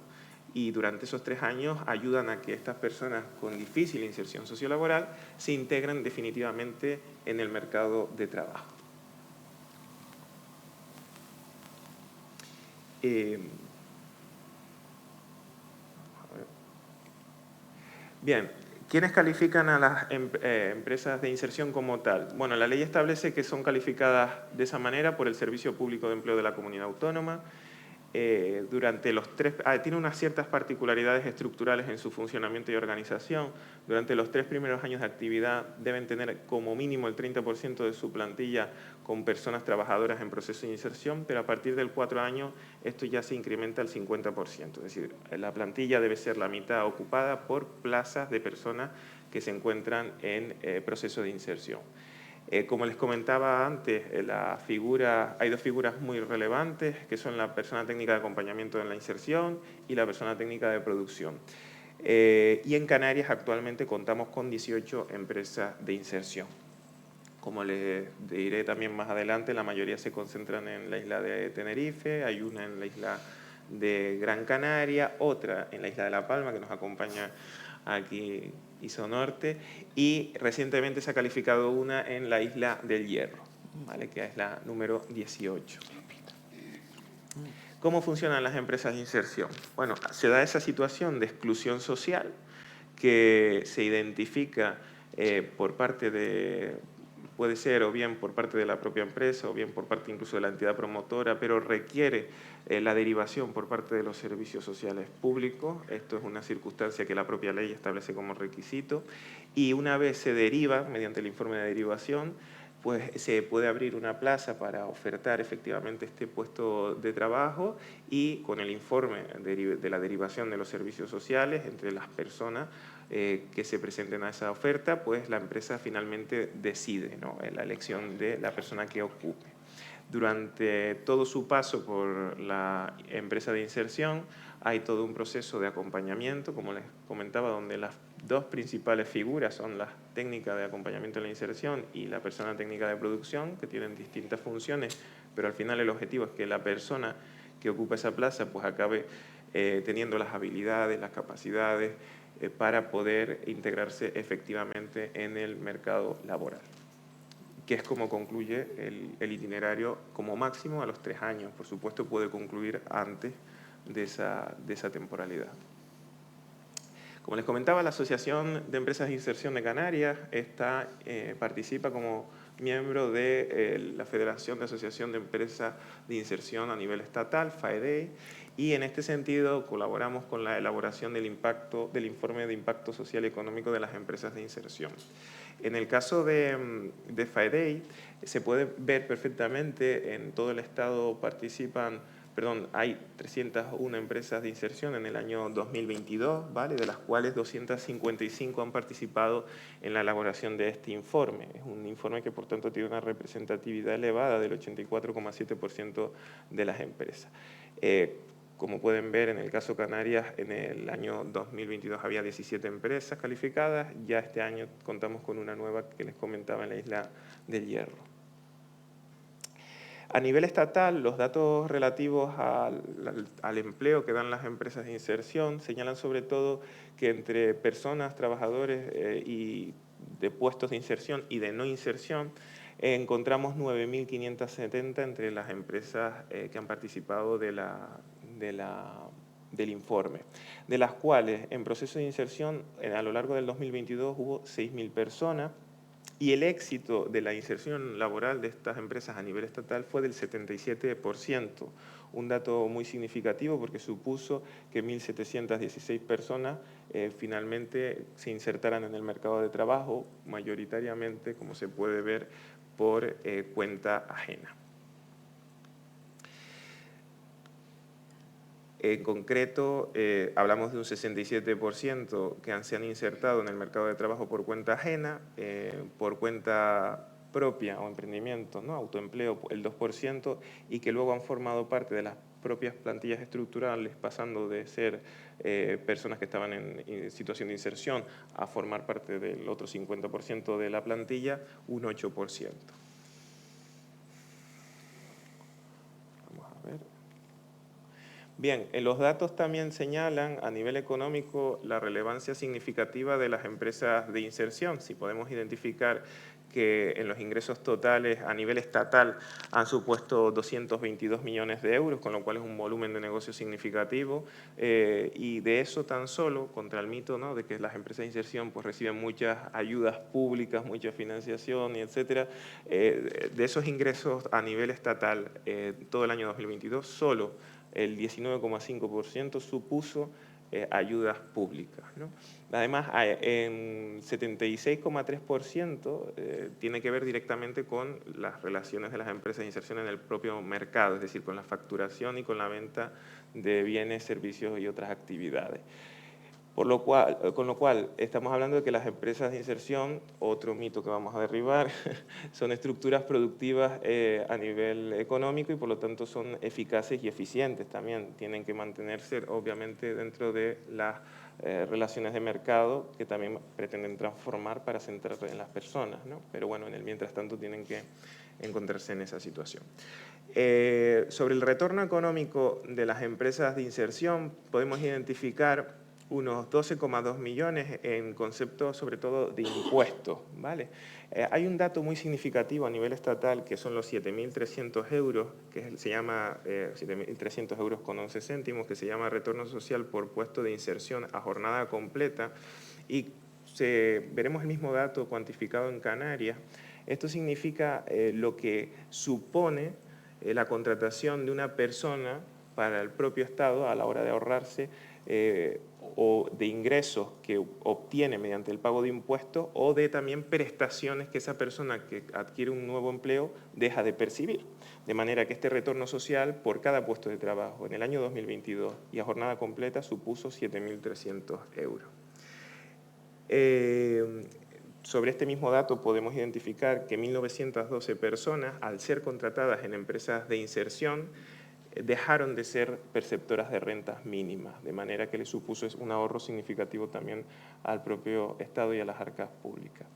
y durante esos 3 años ayudan a que estas personas con difícil inserción sociolaboral se integren definitivamente en el mercado de trabajo. Bien, ¿quiénes califican a las empresas de inserción como tal? Bueno, la ley establece que son calificadas de esa manera por el Servicio Público de Empleo de la Comunidad Autónoma. Tiene unas ciertas particularidades estructurales en su funcionamiento y organización. Durante los 3 primeros años de actividad deben tener como mínimo el 30% de su plantilla con personas trabajadoras en proceso de inserción, pero a partir del 4 años esto ya se incrementa al 50%. Es decir, la plantilla debe ser la mitad ocupada por plazas de personas que se encuentran en proceso de inserción. Como les comentaba antes, hay 2 figuras muy relevantes, que son la persona técnica de acompañamiento en la inserción y la persona técnica de producción. Y en Canarias actualmente contamos con 18 empresas de inserción. Como les diré también más adelante, la mayoría se concentran en la isla de Tenerife, hay una en la isla de Gran Canaria, otra en la isla de La Palma, que nos acompaña aquí Isonorte, y recientemente se ha calificado una en la isla del Hierro, ¿vale?, que es la número 18. ¿Cómo funcionan las empresas de inserción? Bueno, se da esa situación de exclusión social que se identifica por parte de, puede ser o bien por parte de la propia empresa o bien por parte incluso de la entidad promotora, pero requiere la derivación por parte de los servicios sociales públicos. Esto es una circunstancia que la propia ley establece como requisito, y una vez se deriva mediante el informe de derivación, pues se puede abrir una plaza para ofertar efectivamente este puesto de trabajo, y con el informe de la derivación de los servicios sociales entre las personas que se presenten a esa oferta, pues la empresa finalmente decide, ¿no?, la elección de la persona que ocupe. Durante todo su paso por la empresa de inserción hay todo un proceso de acompañamiento, como les comentaba, donde las 2 principales figuras son la técnica de acompañamiento en la inserción y la persona técnica de producción, que tienen distintas funciones, pero al final el objetivo es que la persona que ocupa esa plaza pues acabe teniendo las habilidades, las capacidades para poder integrarse efectivamente en el mercado laboral, que es como concluye el itinerario como máximo a los 3 años. Por supuesto, puede concluir antes de esa temporalidad. Como les comentaba, la Asociación de Empresas de Inserción de Canarias participa como miembro de la Federación de Asociación de Empresas de Inserción a nivel estatal, FAEDEI, y en este sentido colaboramos con la elaboración del informe de impacto social y económico de las empresas de inserción. En el caso de FAEDEI, se puede ver perfectamente en todo el Estado hay 301 empresas de inserción en el año 2022, ¿vale?, de las cuales 255 han participado en la elaboración de este informe. Es un informe que, por tanto, tiene una representatividad elevada del 84,7% de las empresas. Como pueden ver, en el caso Canarias, en el año 2022 había 17 empresas calificadas, ya este año contamos con una nueva que les comentaba en la isla del Hierro. A nivel estatal, los datos relativos al empleo que dan las empresas de inserción señalan sobre todo que entre personas, trabajadores y de puestos de inserción y de no inserción, encontramos 9.570 entre las empresas que han participado del informe, de las cuales en proceso de inserción a lo largo del 2022 hubo 6.000 personas, y el éxito de la inserción laboral de estas empresas a nivel estatal fue del 77%, un dato muy significativo porque supuso que 1.716 personas finalmente se insertaran en el mercado de trabajo, mayoritariamente, como se puede ver, por cuenta ajena. En concreto, hablamos de un 67% que se han insertado en el mercado de trabajo por cuenta ajena, por cuenta propia o emprendimiento, ¿no? Autoempleo, el 2%, y que luego han formado parte de las propias plantillas estructurales, pasando de ser personas que estaban en situación de inserción a formar parte del otro 50% de la plantilla, un 8%. Vamos a ver. Bien, los datos también señalan a nivel económico la relevancia significativa de las empresas de inserción. Si podemos identificar que en los ingresos totales a nivel estatal han supuesto 222 millones de euros, con lo cual es un volumen de negocio significativo, y de eso tan solo, contra el mito, ¿no?, de que las empresas de inserción pues reciben muchas ayudas públicas, mucha financiación, y etcétera, de esos ingresos a nivel estatal todo el año 2022, solo el 19,5% supuso ayudas públicas, ¿no? Además, en 76,3% tiene que ver directamente con las relaciones de las empresas de inserción en el propio mercado, es decir, con la facturación y con la venta de bienes, servicios y otras actividades. Con lo cual, estamos hablando de que las empresas de inserción, otro mito que vamos a derribar, son estructuras productivas a nivel económico y por lo tanto son eficaces y eficientes también. Tienen que mantenerse obviamente dentro de las relaciones de mercado que también pretenden transformar para centrarse en las personas, ¿no? Pero bueno, en el mientras tanto tienen que encontrarse en esa situación. Sobre el retorno económico de las empresas de inserción, podemos identificar unos 12,2 millones en concepto sobre todo de impuestos, ¿vale? Hay un dato muy significativo a nivel estatal que son los 7.300 euros, que se llama 7.300 euros con 11 céntimos, que se llama retorno social por puesto de inserción a jornada completa, y veremos el mismo dato cuantificado en Canarias. Esto significa lo que supone la contratación de una persona para el propio Estado a la hora de ahorrarse o de ingresos que obtiene mediante el pago de impuestos o de también prestaciones que esa persona que adquiere un nuevo empleo deja de percibir. De manera que este retorno social por cada puesto de trabajo en el año 2022 y a jornada completa supuso 7.300 euros. Sobre este mismo dato podemos identificar que 1.912 personas, al ser contratadas en empresas de inserción, dejaron de ser perceptoras de rentas mínimas, de manera que le supuso un ahorro significativo también al propio Estado y a las arcas públicas.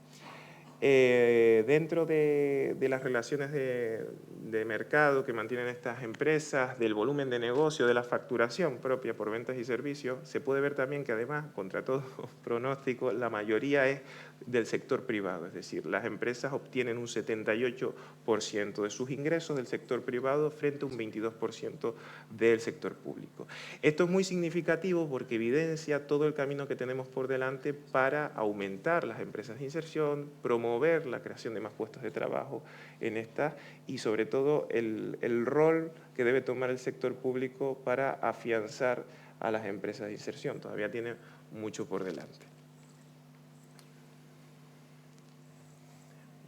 Dentro de las relaciones de mercado que mantienen estas empresas, del volumen de negocio, de la facturación propia por ventas y servicios, se puede ver también que además, contra todo pronóstico, la mayoría es del sector privado, es decir, las empresas obtienen un 78% de sus ingresos del sector privado frente a un 22% del sector público. Esto es muy significativo porque evidencia todo el camino que tenemos por delante para aumentar las empresas de inserción, promover la creación de más puestos de trabajo en estas y sobre todo el rol que debe tomar el sector público para afianzar a las empresas de inserción. Todavía tiene mucho por delante.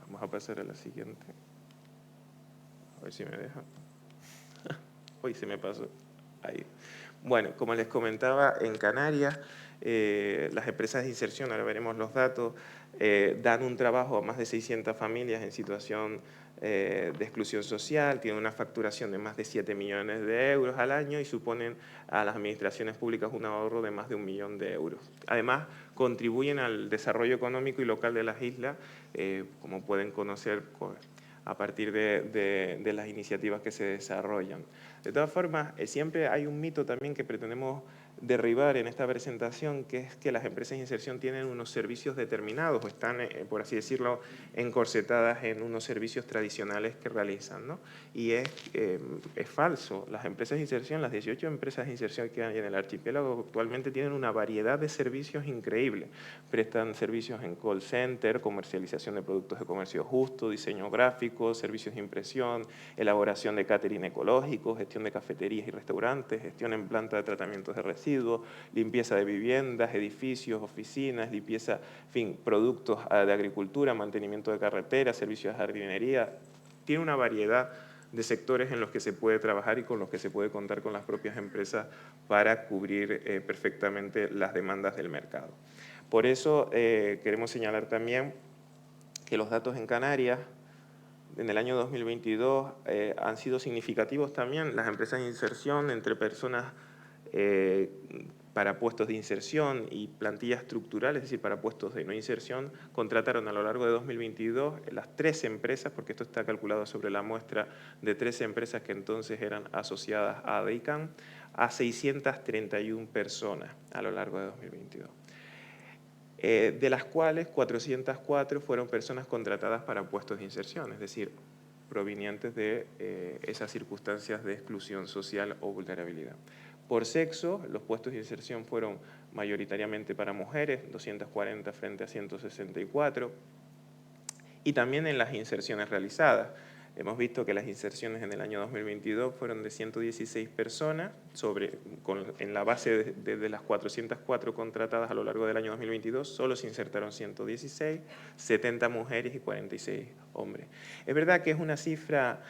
Vamos a pasar a la siguiente. A ver si me deja. Hoy se me pasó. Ahí. Bueno, como les comentaba, en Canarias las empresas de inserción, ahora veremos los datos, dan un trabajo a más de 600 familias en situación de exclusión social, tienen una facturación de más de 7 millones de euros al año y suponen a las administraciones públicas un ahorro de más de 1 millón de euros. Además, contribuyen al desarrollo económico y local de las islas, como pueden conocer a partir de las iniciativas que se desarrollan. De todas formas, siempre hay un mito también que pretendemos derribar en esta presentación, que es que las empresas de inserción tienen unos servicios determinados o están, por así decirlo, encorsetadas en unos servicios tradicionales que realizan, ¿no? Y es falso. Las empresas de inserción, las 18 empresas de inserción que hay en el archipiélago actualmente tienen una variedad de servicios increíble. Prestan servicios en call center, comercialización de productos de comercio justo, diseño gráfico, servicios de impresión, elaboración de catering ecológico, gestión de cafeterías y restaurantes, gestión en planta de tratamientos de residuos, limpieza de viviendas, edificios, oficinas, limpieza, en fin, productos de agricultura, mantenimiento de carreteras, servicios de jardinería. Tiene una variedad de sectores en los que se puede trabajar y con los que se puede contar con las propias empresas para cubrir perfectamente las demandas del mercado. Por eso queremos señalar también que los datos en Canarias en el año 2022 han sido significativos también. Las empresas de inserción entre personas para puestos de inserción y plantillas estructurales, es decir, para puestos de no inserción, contrataron a lo largo de 2022 las 13 empresas, porque esto está calculado sobre la muestra de 13 empresas que entonces eran asociadas a ADEICAN, a 631 personas a lo largo de 2022. De las cuales 404 fueron personas contratadas para puestos de inserción, es decir, provenientes de esas circunstancias de exclusión social o vulnerabilidad. Por sexo, los puestos de inserción fueron mayoritariamente para mujeres, 240 frente a 164, y también en las inserciones realizadas. Hemos visto que las inserciones en el año 2022 fueron de 116 personas, en la base de las 404 contratadas a lo largo del año 2022, solo se insertaron 116, 70 mujeres y 46 hombres. Es verdad que es una cifra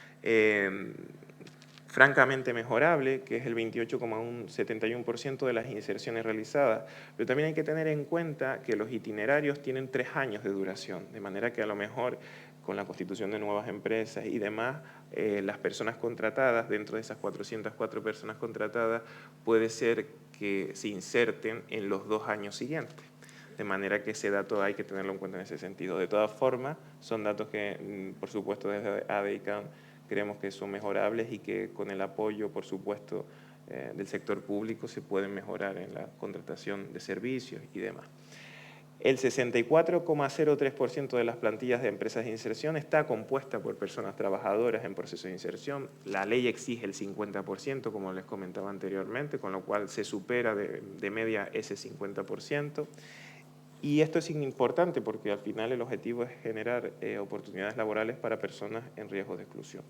francamente mejorable, que es el 28,71% de las inserciones realizadas, pero también hay que tener en cuenta que los itinerarios tienen 3 años de duración, de manera que a lo mejor con la constitución de nuevas empresas y demás, las personas contratadas, dentro de esas 404 personas contratadas, puede ser que se inserten en los 2 años siguientes. De manera que ese dato hay que tenerlo en cuenta en ese sentido. De todas formas, son datos que, por supuesto, desde ADEICAN creemos que son mejorables y que con el apoyo, por supuesto, del sector público se pueden mejorar en la contratación de servicios y demás. El 64,03% de las plantillas de empresas de inserción está compuesta por personas trabajadoras en proceso de inserción. La ley exige el 50%, como les comentaba anteriormente, con lo cual se supera de media ese 50%. Y esto es importante porque al final el objetivo es generar oportunidades laborales para personas en riesgo de exclusión.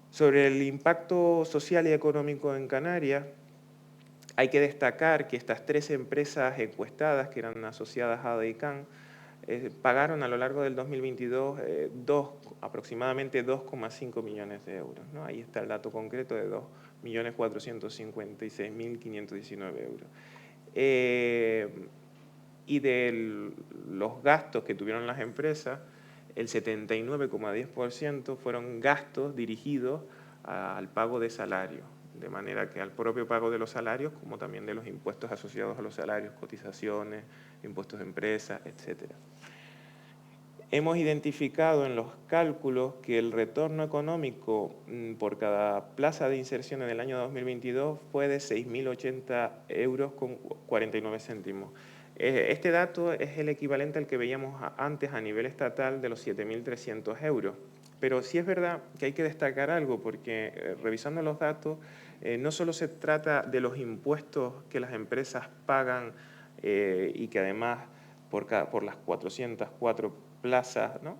Sobre el impacto social y económico en Canarias, hay que destacar que estas 3 empresas encuestadas que eran asociadas a ADEICAN pagaron a lo largo del 2022 aproximadamente 2,5 millones de euros, ¿no? Ahí está el dato concreto de 2.456.519 euros. Y de los gastos que tuvieron las empresas, el 79,10% fueron gastos dirigidos al pago de salarios, de manera que al propio pago de los salarios, como también de los impuestos asociados a los salarios, cotizaciones, impuestos de empresa, etc. Hemos identificado en los cálculos que el retorno económico por cada plaza de inserción en el año 2022 fue de 6.080 euros con 49 céntimos. Este dato es el equivalente al que veíamos antes a nivel estatal de los 7.300 euros. Pero sí es verdad que hay que destacar algo, porque revisando los datos, no solo se trata de los impuestos que las empresas pagan y que además por las 404 plazas, ¿no?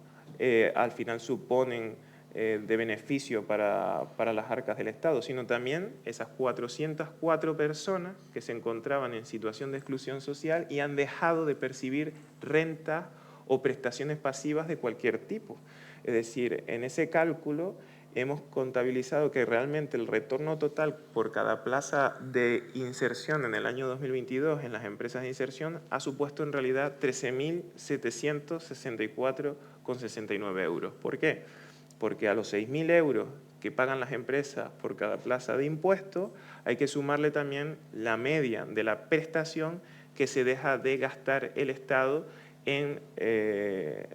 Al final suponen de beneficio para las arcas del Estado, sino también esas 404 personas que se encontraban en situación de exclusión social y han dejado de percibir rentas o prestaciones pasivas de cualquier tipo. Es decir, en ese cálculo hemos contabilizado que realmente el retorno total por cada plaza de inserción en el año 2022 en las empresas de inserción ha supuesto en realidad 13.764,69 euros. ¿Por qué? Porque a los 6.000 euros que pagan las empresas por cada plaza de impuesto hay que sumarle también la media de la prestación que se deja de gastar el Estado en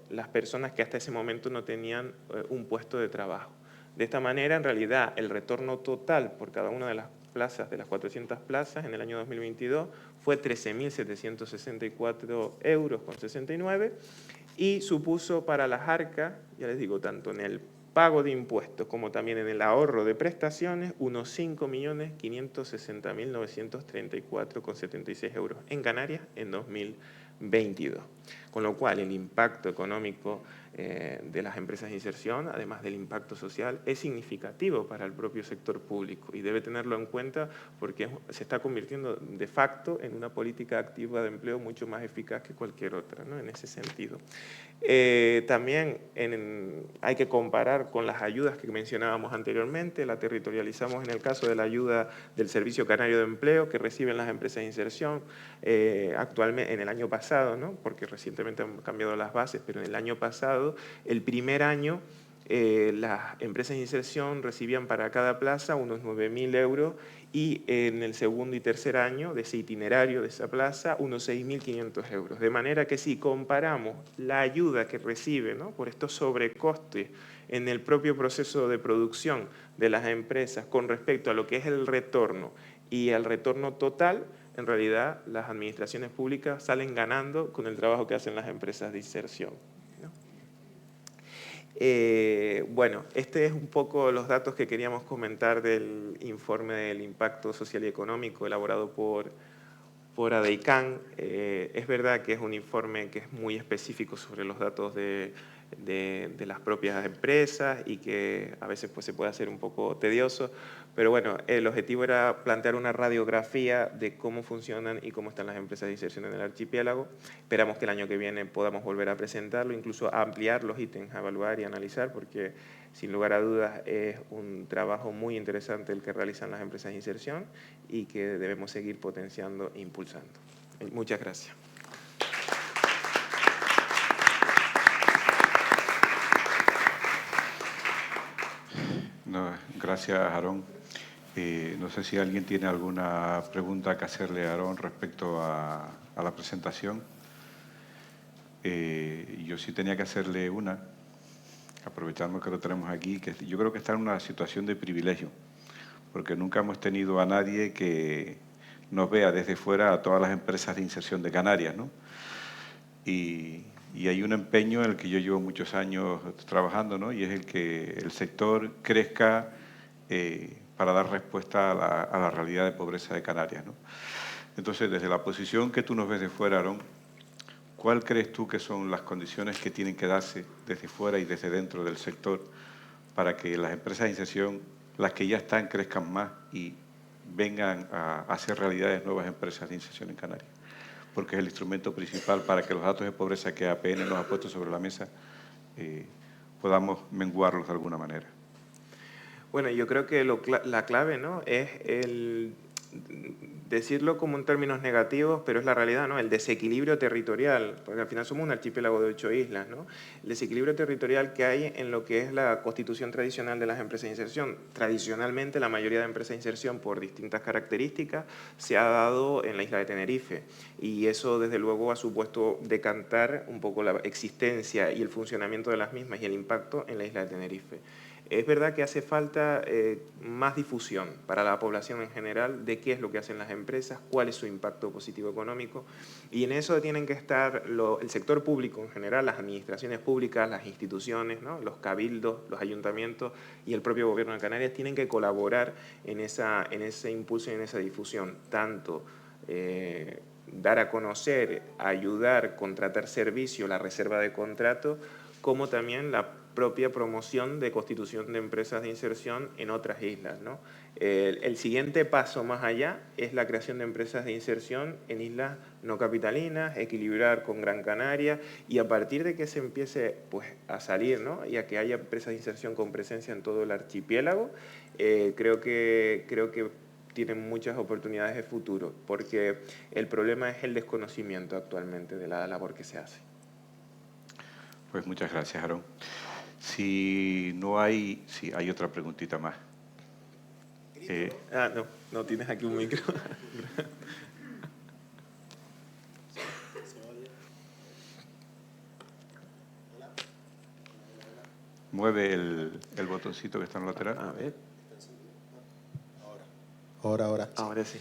las personas que hasta ese momento no tenían un puesto de trabajo. De esta manera, en realidad, el retorno total por cada una de las plazas, de las 400 plazas, en el año 2022 fue 13.764 euros con 69 y supuso para las arcas, ya les digo, tanto en el pago de impuestos como también en el ahorro de prestaciones, unos 5.560.934,76 euros en Canarias en 2022. Con lo cual, el impacto económico de las empresas de inserción, además del impacto social, es significativo para el propio sector público y debe tenerlo en cuenta porque se está convirtiendo de facto en una política activa de empleo mucho más eficaz que cualquier otra, ¿no? En ese sentido. También hay que comparar con las ayudas que mencionábamos anteriormente, la territorializamos en el caso de la ayuda del Servicio Canario de Empleo que reciben las empresas de inserción actualmente, en el año pasado, ¿no? Porque recientemente han cambiado las bases, pero en el año pasado, el primer año, las empresas de inserción recibían para cada plaza unos 9.000 euros y en el segundo y tercer año de ese itinerario de esa plaza unos 6.500 euros. De manera que si comparamos la ayuda que recibe, ¿no? por estos sobrecostes en el propio proceso de producción de las empresas con respecto a lo que es el retorno y el retorno total, en realidad las administraciones públicas salen ganando con el trabajo que hacen las empresas de inserción. Bueno, este es un poco los datos que queríamos comentar del informe del impacto social y económico elaborado por ADEICAN. Es verdad que es un informe que es muy específico sobre los datos de las propias empresas y que a veces pues, se puede hacer un poco tedioso, pero bueno, el objetivo era plantear una radiografía de cómo funcionan y cómo están las empresas de inserción en el archipiélago. Esperamos que el año que viene podamos volver a presentarlo, incluso a ampliar los ítems a evaluar y analizar, porque sin lugar a dudas es un trabajo muy interesante el que realizan las empresas de inserción y que debemos seguir potenciando e impulsando. Muchas gracias. No, gracias, Aarón. No sé si alguien tiene alguna pregunta que hacerle a Aarón respecto a la presentación. Yo sí tenía que hacerle una, aprovechando que lo tenemos aquí, que yo creo que está en una situación de privilegio, porque nunca hemos tenido a nadie que nos vea desde fuera a todas las empresas de inserción de Canarias, ¿no? Y hay un empeño en el que yo llevo muchos años trabajando, ¿no? Y es el que el sector crezca para dar respuesta a la realidad de pobreza de Canarias, ¿no? Entonces, desde la posición que tú nos ves de fuera, Aarón, ¿cuál crees tú que son las condiciones que tienen que darse desde fuera y desde dentro del sector para que las empresas de inserción, las que ya están, crezcan más y vengan a hacer realidades nuevas empresas de inserción en Canarias? Porque es el instrumento principal para que los datos de pobreza que APN nos ha puesto sobre la mesa podamos menguarlos de alguna manera. Bueno, yo creo que la clave, ¿no? es el decirlo como en términos negativos, pero es la realidad, ¿no? El desequilibrio territorial, porque al final somos un archipiélago de 8 islas, ¿no? El desequilibrio territorial que hay en lo que es la constitución tradicional de las empresas de inserción. Tradicionalmente, la mayoría de empresas de inserción, por distintas características, se ha dado en la isla de Tenerife, y eso, desde luego, ha supuesto decantar un poco la existencia y el funcionamiento de las mismas y el impacto en la isla de Tenerife. Es verdad que hace falta más difusión para la población en general de qué es lo que hacen las empresas, cuál es su impacto positivo económico, y en eso tienen que estar el sector público en general, las administraciones públicas, las instituciones, ¿no? los cabildos, los ayuntamientos y el propio gobierno de Canarias tienen que colaborar en ese impulso y en esa difusión, tanto dar a conocer, ayudar, contratar servicio, la reserva de contratos, como también la propia promoción de constitución de empresas de inserción en otras islas, ¿no? El siguiente paso más allá es la creación de empresas de inserción en islas no capitalinas, equilibrar con Gran Canaria, y a partir de que se empiece pues, a salir, ¿no? y a que haya empresas de inserción con presencia en todo el archipiélago, creo que tienen muchas oportunidades de futuro, porque el problema es el desconocimiento actualmente de la labor que se hace. Pues muchas gracias, Aarón. Si no hay... Sí, hay otra preguntita más. No tienes aquí un micro. mueve el botoncito que está en el lateral. A ver, Ahora. ahora sí.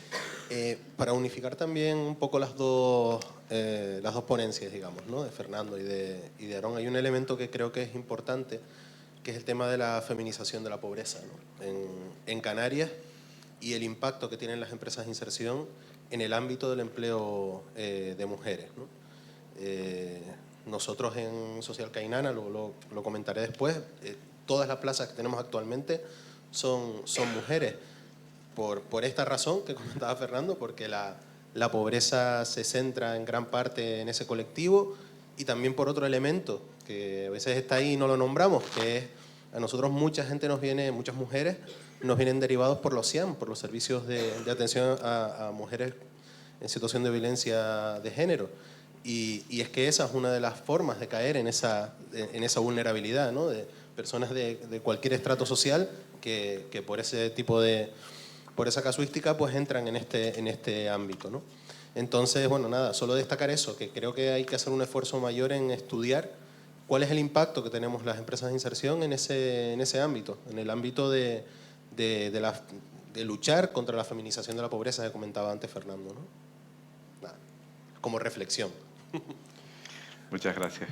Para unificar también un poco las dos ponencias, digamos, ¿no? De Fernando y de Aarón, hay un elemento que creo que es importante, que es el tema de la feminización de la pobreza, ¿no? En Canarias, y el impacto que tienen las empresas de inserción en el ámbito del empleo de mujeres, ¿no? Nosotros en Social Cainana, lo comentaré después, todas las plazas que tenemos actualmente son mujeres. Por esta razón que comentaba Fernando, porque la pobreza se centra en gran parte en ese colectivo, y también por otro elemento que a veces está ahí y no lo nombramos, que es a nosotros muchas mujeres nos vienen derivados por los SIAM, por los servicios de atención a mujeres en situación de violencia de género. Y es que esa es una de las formas de caer en esa vulnerabilidad, ¿no? De personas de cualquier estrato social que por ese tipo por esa casuística pues entran en este ámbito, ¿no? Entonces, bueno, nada, solo destacar eso, que creo que hay que hacer un esfuerzo mayor en estudiar cuál es el impacto que tenemos las empresas de inserción en ese ámbito, en el ámbito de luchar contra la feminización de la pobreza que comentaba antes Fernando, ¿no? Nada, como reflexión. Muchas gracias.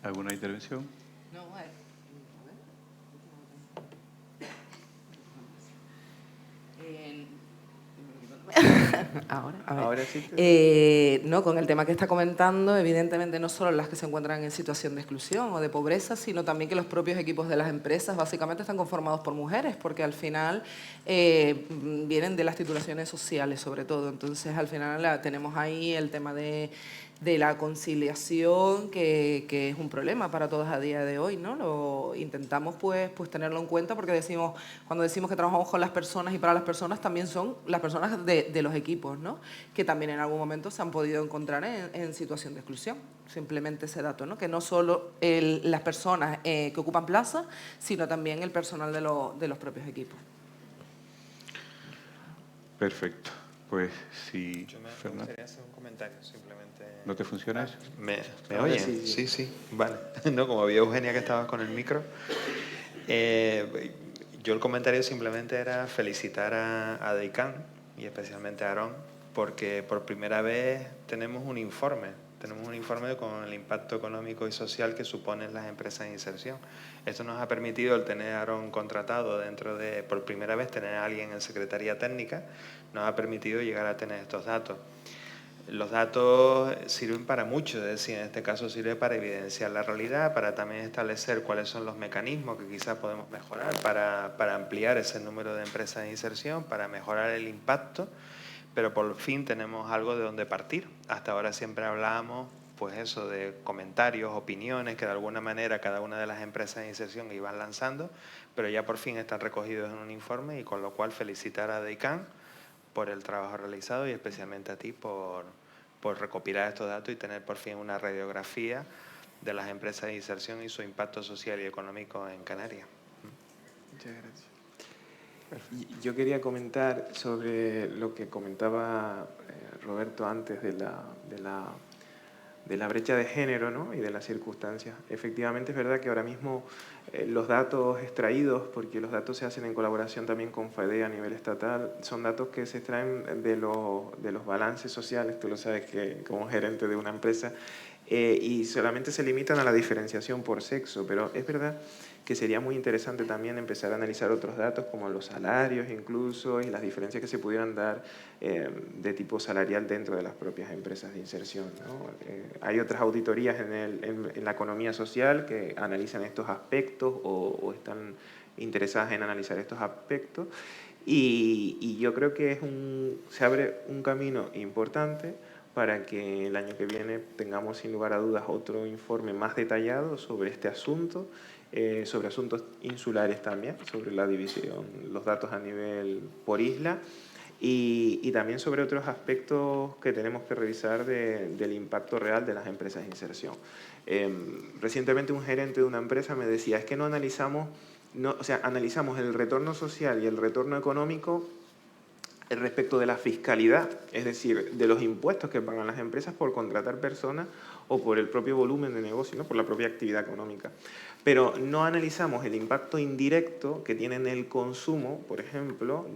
¿Alguna intervención? No, Ahora, a ver. Ahora sí. No, con el tema que está comentando, evidentemente no solo las que se encuentran en situación de exclusión o de pobreza, sino también que los propios equipos de las empresas básicamente están conformados por mujeres, porque al final vienen de las titulaciones sociales sobre todo. Entonces al final tenemos ahí el tema de la conciliación, que es un problema para todas a día de hoy, ¿no? Lo intentamos pues tenerlo en cuenta, porque cuando decimos que trabajamos con las personas y para las personas, también son las personas de los equipos, ¿no? Que también en algún momento se han podido encontrar en situación de exclusión. Simplemente ese dato, ¿no? Que no solo las personas que ocupan plazas, sino también el personal de los propios equipos. Perfecto. Pues sí, Yo me Fernando. gustaría hacer un comentario, simplemente. ¿No te funciona eso? ¿Me Ahora oyen? sí. Sí, vale. No, como vi a Eugenia que estabas con el micro. Yo el comentario simplemente era felicitar a DEICAN y especialmente a Aarón, porque por primera vez tenemos un informe con el impacto económico y social que suponen las empresas de inserción. Esto nos ha permitido el tener a Aarón contratado por primera vez tener a alguien en Secretaría Técnica, nos ha permitido llegar a tener estos datos. Los datos sirven para mucho, es decir, en este caso sirve para evidenciar la realidad, para también establecer cuáles son los mecanismos que quizás podemos mejorar para ampliar ese número de empresas de inserción, para mejorar el impacto, pero por fin tenemos algo de donde partir. Hasta ahora siempre hablábamos pues eso, de comentarios, opiniones que de alguna manera cada una de las empresas de inserción iban lanzando, pero ya por fin están recogidos en un informe, y con lo cual felicitar a DEICAN por el trabajo realizado y especialmente a ti por recopilar estos datos y tener por fin una radiografía de las empresas de inserción y su impacto social y económico en Canarias. Muchas gracias. Yo quería comentar sobre lo que comentaba Roberto antes de la brecha de género, ¿no? Y de las circunstancias. Efectivamente es verdad que ahora mismo los datos extraídos, porque los datos se hacen en colaboración también con FADE a nivel estatal, son datos que se extraen de los balances sociales, tú lo sabes que como gerente de una empresa, y solamente se limitan a la diferenciación por sexo, pero es verdad que sería muy interesante también empezar a analizar otros datos como los salarios incluso, y las diferencias que se pudieran dar de tipo salarial dentro de las propias empresas de inserción, ¿no? Hay otras auditorías en la economía social que analizan estos aspectos o están interesadas en analizar estos aspectos, y yo creo que se abre un camino importante para que el año que viene tengamos sin lugar a dudas otro informe más detallado sobre este asunto, sobre asuntos insulares también, sobre la división, los datos a nivel por isla, y también sobre otros aspectos que tenemos que revisar del impacto real de las empresas de inserción. Recientemente un gerente de una empresa me decía, es que no analizamos, o sea, analizamos el retorno social y el retorno económico respecto de la fiscalidad, es decir, de los impuestos que pagan las empresas por contratar personas o por el propio volumen de negocio, ¿no? Por la propia actividad económica. Pero no analizamos el impacto indirecto que tiene en el consumo, por ejemplo,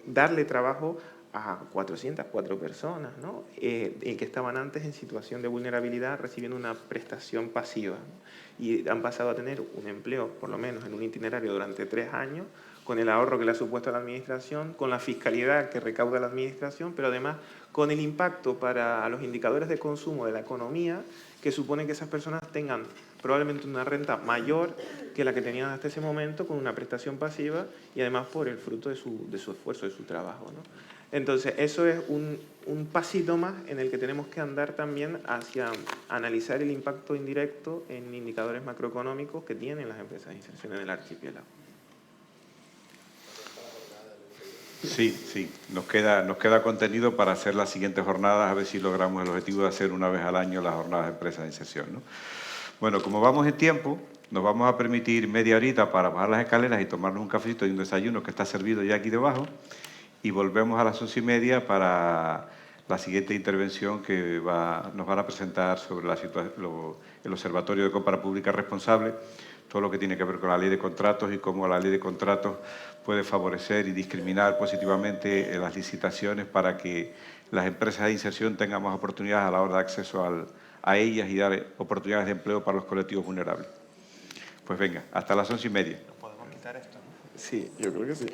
darle trabajo a 404 personas, ¿no? Que estaban antes en situación de vulnerabilidad recibiendo una prestación pasiva, ¿no? Y han pasado a tener un empleo, por lo menos en un itinerario durante 3 años, con el ahorro que le ha supuesto a la Administración, con la fiscalidad que recauda la Administración, pero además con el impacto para los indicadores de consumo de la economía que supone que esas personas tengan probablemente una renta mayor que la que tenían hasta ese momento con una prestación pasiva y además por el fruto de su esfuerzo, de su trabajo, ¿no? Entonces, eso es un pasito más en el que tenemos que andar también hacia analizar el impacto indirecto en indicadores macroeconómicos que tienen las empresas de inserción en el archipiélago. Sí, nos queda contenido para hacer las siguientes jornadas, a ver si logramos el objetivo de hacer una vez al año las jornadas de empresas de inserción, ¿no? Bueno, como vamos en tiempo, nos vamos a permitir media horita para bajar las escaleras y tomarnos un cafecito y un desayuno que está servido ya aquí debajo, y volvemos a las 11:30 para la siguiente intervención que nos van a presentar sobre el Observatorio de Compra Pública Responsable, todo lo que tiene que ver con la ley de contratos y cómo la ley de contratos puede favorecer y discriminar positivamente en las licitaciones para que las empresas de inserción tengan más oportunidades a la hora de acceso a ellas y dar oportunidades de empleo para los colectivos vulnerables. Pues venga, hasta las 11:30. ¿Nos podemos quitar esto, no? Sí, yo creo que sí.